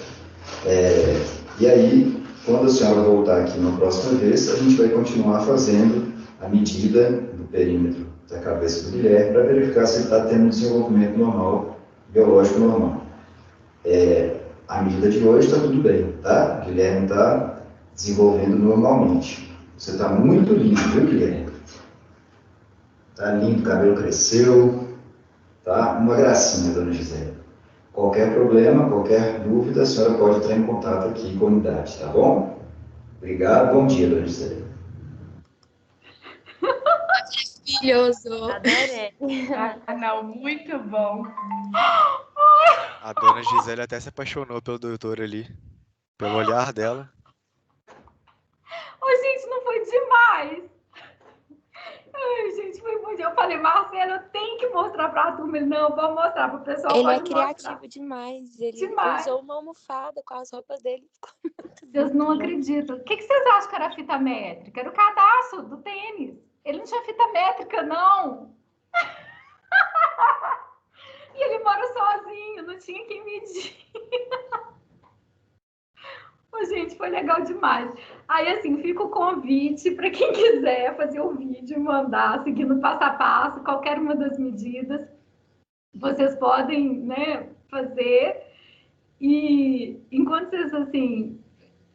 E aí, quando a senhora voltar aqui na próxima vez, a gente vai continuar fazendo a medida do perímetro da cabeça do Guilherme para verificar se ele está tendo um desenvolvimento normal, biológico normal. A medida de hoje está tudo bem, tá? O Guilherme está desenvolvendo normalmente. Você está muito lindo, viu, Guilherme? Está lindo, o cabelo cresceu, tá? Uma gracinha, dona Gisele. Qualquer problema, qualquer dúvida, a senhora pode entrar em contato aqui com a unidade, tá bom? Obrigado, bom dia, dona Gisele. Maravilhoso. Adorei. Não, muito bom. A dona Gisele até se apaixonou pelo doutor ali, pelo olhar dela. Ô, gente, não foi demais? Ai, gente, foi muito. Eu falei, Marcelo, eu tenho que mostrar para a turma. Ele, não, vou mostrar para o pessoal. Ele é pode mostrar. criativo demais. Ele Demais. usou uma almofada com as roupas dele. Vocês não acreditam. O que vocês acham que era fita métrica? Era o cadastro do tênis. Ele não tinha fita métrica, não. E ele mora sozinho, não tinha quem medir. Ô, gente, foi legal demais. Aí, assim, fica o convite para quem quiser fazer o vídeo e mandar, seguindo passo a passo, qualquer uma das medidas. Vocês podem, né, fazer. E enquanto vocês, assim...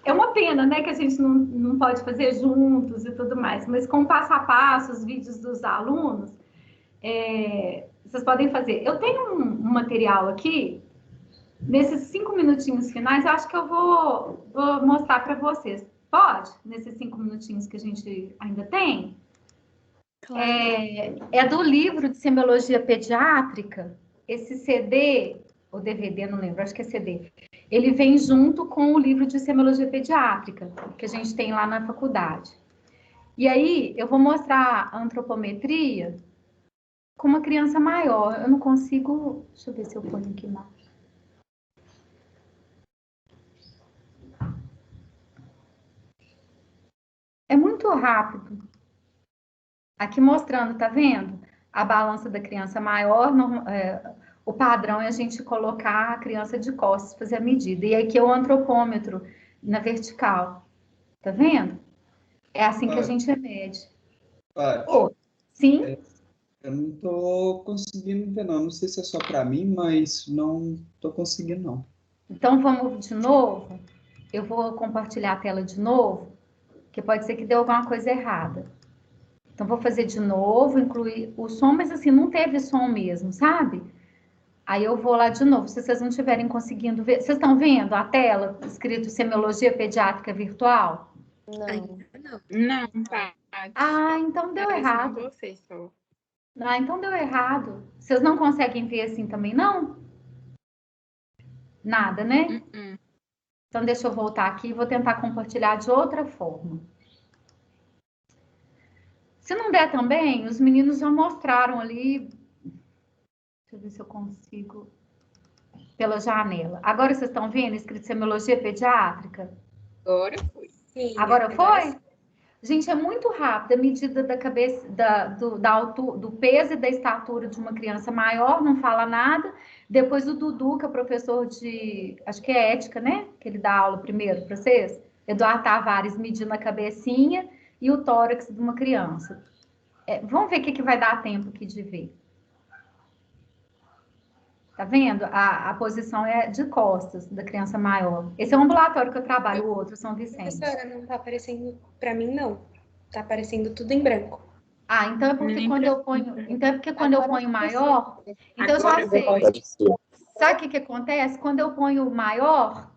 É uma pena, né, que a gente não pode fazer juntos e tudo mais, mas com passo a passo, os vídeos dos alunos, vocês podem fazer. Eu tenho um material aqui, nesses 5 minutinhos finais, eu acho que eu vou mostrar para vocês. Pode? Nesses 5 minutinhos que a gente ainda tem? Claro. É do livro de Semiologia Pediátrica, esse CD, ou DVD, não lembro, acho que é CD. Ele vem junto com o livro de Semiologia Pediátrica, que a gente tem lá na faculdade. E aí, eu vou mostrar a antropometria com uma criança maior. Eu não consigo... Deixa eu ver se eu ponho aqui mais. É muito rápido. Aqui mostrando, tá vendo? A balança da criança maior... O padrão é a gente colocar a criança de costas, fazer a medida. E aqui é o antropômetro na vertical. Tá vendo? É assim que a gente mede. Sim? Eu não tô conseguindo ver, não. Não sei se é só para mim, mas não tô conseguindo, não. Então, vamos de novo? Eu vou compartilhar a tela de novo, que pode ser que dê alguma coisa errada. Então, vou fazer de novo, incluir o som, mas assim, não teve som mesmo, sabe? Aí eu vou lá de novo, se vocês não estiverem conseguindo ver. Vocês estão vendo a tela escrito Semiologia Pediátrica Virtual? Não, tá. Ah, então deu errado. Vocês, só. Ah, então deu errado. Vocês não conseguem ver assim também, não? Nada, né? Então deixa eu voltar aqui e vou tentar compartilhar de outra forma. Se não der também, os meninos já mostraram ali... Deixa eu ver se eu consigo... Pela janela. Agora vocês estão vendo escrito Semiologia Pediátrica? Agora foi. Sim, Agora foi? Gente, é muito rápido. A medida da cabeça, do peso e da estatura de uma criança maior, não fala nada. Depois o Dudu, que é professor de... Acho que é ética, né? Que ele dá aula primeiro para vocês. Eduardo Tavares medindo a cabecinha e o tórax de uma criança. Vamos ver o que vai dar tempo aqui de ver. Tá vendo? A posição é de costas da criança maior. Esse é o ambulatório que eu trabalho, o outro, São Vicente. Professora, não tá aparecendo pra mim, não. Tá aparecendo tudo em branco. Ah, então é porque quando eu ponho, então é porque quando eu ponho maior, então eu já Agora sei. Sabe o que acontece? Quando eu ponho maior,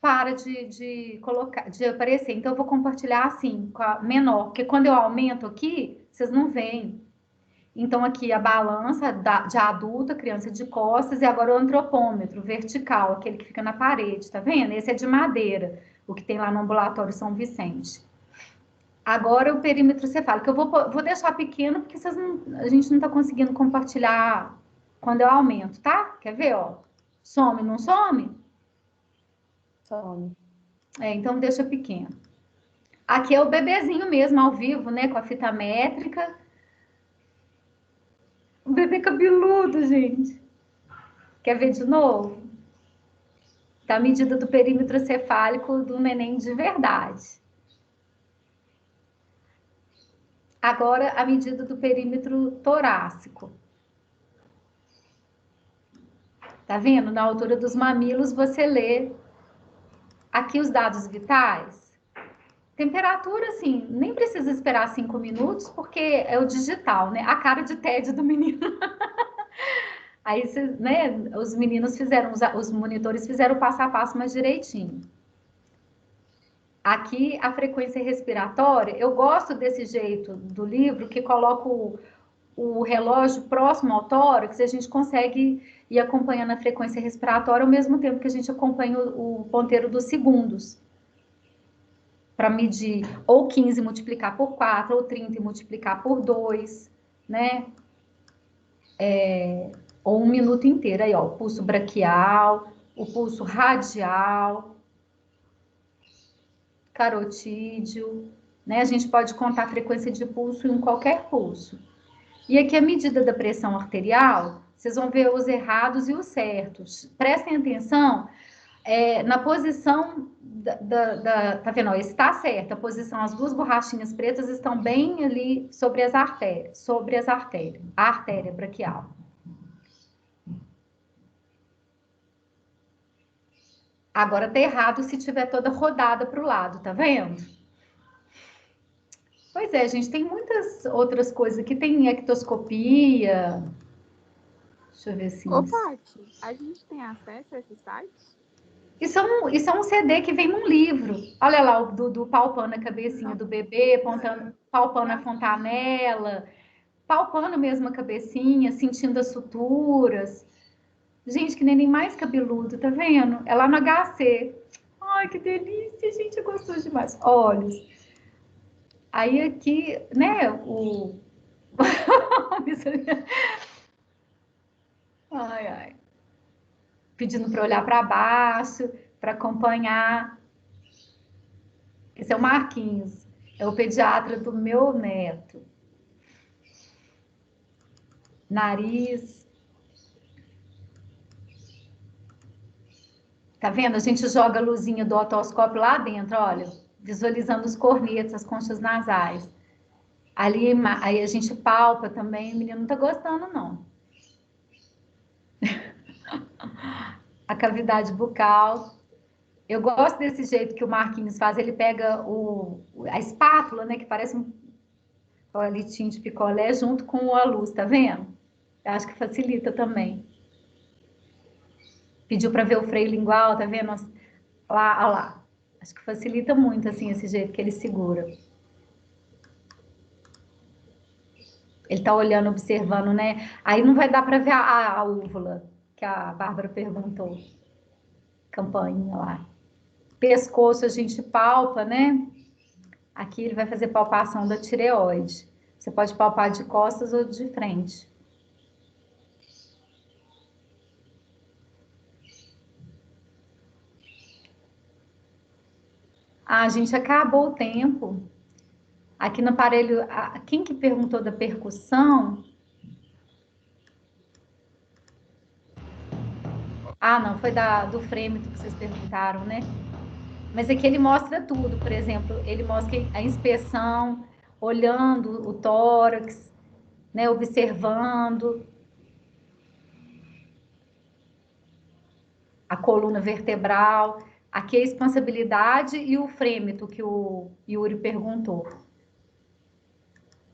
para de colocar, de aparecer. Então eu vou compartilhar assim, com a menor, porque quando eu aumento aqui, vocês não veem. Então aqui a balança de adulta, criança de costas, e agora o antropômetro vertical, aquele que fica na parede, tá vendo? Esse é de madeira, o que tem lá no ambulatório São Vicente. Agora o perímetro cefálico, eu vou deixar pequeno, porque a gente não está conseguindo compartilhar quando eu aumento, tá? Quer ver, ó? Some, não some? Some. Então deixa pequeno. Aqui é o bebezinho mesmo, ao vivo, né? Com a fita métrica. O bebê cabeludo, gente. Quer ver de novo? Tá a medida do perímetro cefálico do neném de verdade. Agora, a medida do perímetro torácico. Tá vendo? Na altura dos mamilos, você lê aqui os dados vitais. Temperatura, assim, nem precisa esperar 5 minutos, porque é o digital, né? A cara de tédio do menino. Aí, né, os meninos fizeram, os monitores fizeram o passo a passo mais direitinho. Aqui, a frequência respiratória, eu gosto desse jeito do livro, que coloca o relógio próximo ao tórax, a gente consegue ir acompanhando a frequência respiratória ao mesmo tempo que a gente acompanha o ponteiro dos segundos. Para medir ou 15 multiplicar por 4, ou 30 e multiplicar por 2, né? Ou 1 minuto inteiro. Aí, ó, o pulso braquial, o pulso radial, carotídeo, né? A gente pode contar a frequência de pulso em qualquer pulso. E aqui a medida da pressão arterial, vocês vão ver os errados e os certos. Prestem atenção na posição tá vendo? Ó, está certo, a posição, as duas borrachinhas pretas estão bem ali sobre as artérias, a artéria braquial. Agora tá errado se tiver toda rodada para o lado, tá vendo? Pois é, gente, tem muitas outras coisas aqui, tem ectoscopia. Deixa eu ver se... Ô, Paty, a gente tem acesso a esse site? Isso é um CD que vem num livro. Olha lá, o Dudu palpando a cabecinha do bebê, palpando a fontanela, palpando mesmo a cabecinha, sentindo as suturas. Gente, que neném mais cabeludo, tá vendo? É lá no HC. Ai, que delícia, gente, gostou demais. Olhos. Aí aqui, né, ai, ai. Pedindo para olhar para baixo, para acompanhar. Esse é o Marquinhos, é o pediatra do meu neto. Nariz. Tá vendo? A gente joga a luzinha do otoscópio lá dentro, olha, visualizando os cornetos, as conchas nasais. Ali, aí a gente palpa também, o menino não tá gostando, não. A cavidade bucal. Eu gosto desse jeito que o Marquinhos faz, ele pega a espátula, né, que parece um palitinho de picolé, junto com a luz, tá vendo? Eu acho que facilita também. Pediu para ver o freio lingual, tá vendo? Lá, olha lá. Acho que facilita muito, assim, esse jeito que ele segura. Ele tá olhando, observando, né? Aí não vai dar para ver a úvula, que a Bárbara perguntou. Campainha lá. Pescoço a gente palpa, né? Aqui ele vai fazer palpação da tireoide. Você pode palpar de costas ou de frente. Ah, gente, acabou o tempo. Aqui no aparelho, quem que perguntou da percussão? Ah, não, foi do frêmito que vocês perguntaram, né? Mas aqui ele mostra tudo, por exemplo, ele mostra a inspeção, olhando o tórax, né, observando a coluna vertebral. Aqui é a expansibilidade e o frêmito que o Yuri perguntou.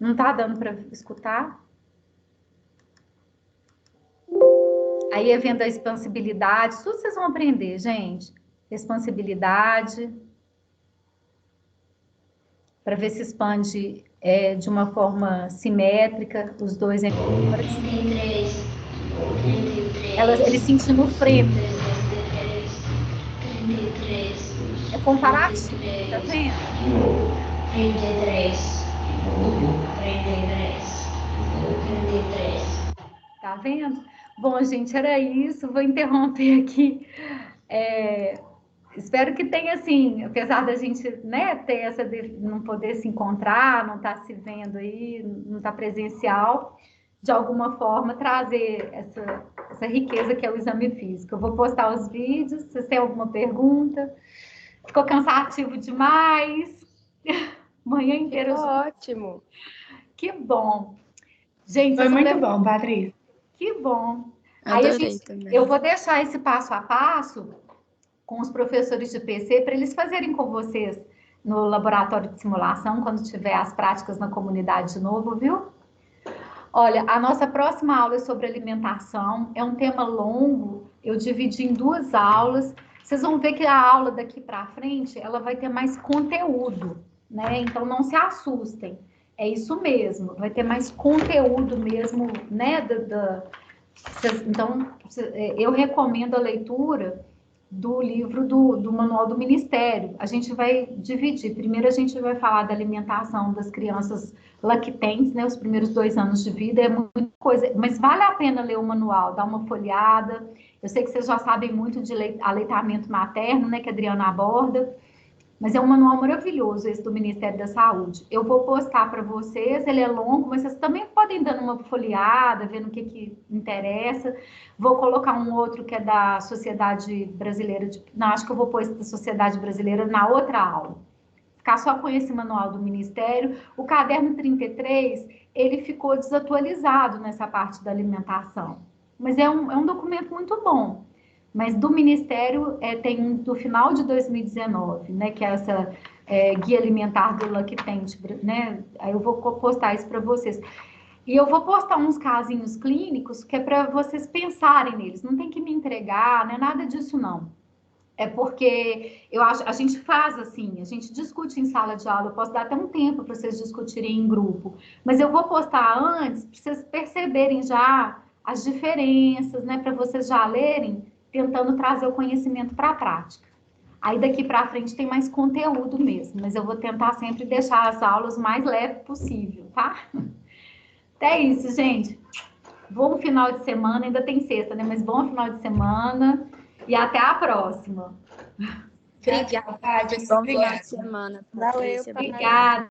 Não tá dando para escutar? Aí é vendo a expansibilidade, tudo vocês vão aprender, gente. Expansibilidade, para ver se expande de uma forma simétrica, os dois emissoras. 33. Eles sentindo o frevo. 33. É comparativo, tá vendo? 33. 33. Tá vendo? Bom, gente, era isso. Vou interromper aqui. Espero que tenha, assim, apesar da gente, né, ter essa não poder se encontrar, não estar se vendo aí, não estar presencial, de alguma forma trazer essa riqueza que é o exame físico. Eu vou postar os vídeos. Se vocês têm alguma pergunta? Ficou cansativo demais? Manhã inteira. Ficou ótimo. Que bom. Gente, foi muito bom, Patrícia. Que bom. Adorei também. Eu vou deixar esse passo a passo com os professores de PC para eles fazerem com vocês no laboratório de simulação, quando tiver as práticas na comunidade de novo, viu? Olha, a nossa próxima aula é sobre alimentação. É um tema longo, eu dividi em 2 aulas. Vocês vão ver que a aula daqui para frente, ela vai ter mais conteúdo, né? Então, não se assustem. É isso mesmo, vai ter mais conteúdo mesmo, né? Então, eu recomendo a leitura do livro do Manual do Ministério. A gente vai dividir. Primeiro, a gente vai falar da alimentação das crianças lactentes, né? Os primeiros 2 anos de vida, é muita coisa, mas vale a pena ler o manual, dar uma folhada. Eu sei que vocês já sabem muito de aleitamento materno, né? Que a Adriana aborda. Mas é um manual maravilhoso esse do Ministério da Saúde. Eu vou postar para vocês, ele é longo, mas vocês também podem dar uma folheada, vendo o que interessa. Vou colocar um outro que é da Sociedade Brasileira Não, acho que eu vou pôr esse da Sociedade Brasileira na outra aula. Ficar só com esse manual do Ministério. O caderno 33, ele ficou desatualizado nessa parte da alimentação. Mas é um documento muito bom. Mas do Ministério tem um do final de 2019, né? Que é essa guia alimentar do lactente, né? Aí eu vou postar isso para vocês. E eu vou postar uns casinhos clínicos que é para vocês pensarem neles. Não tem que me entregar, não é nada disso, não. É porque eu acho, a gente faz assim, a gente discute em sala de aula, eu posso dar até um tempo para vocês discutirem em grupo, mas eu vou postar antes para vocês perceberem já as diferenças, né? Para vocês já lerem, tentando trazer o conhecimento para a prática. Aí daqui para frente tem mais conteúdo mesmo, mas eu vou tentar sempre deixar as aulas o mais leve possível, tá? Até isso, gente. Bom final de semana, ainda tem sexta, né? Mas bom final de semana e até a próxima. Obrigada, Paty. Bom final de semana. Valeu, obrigada.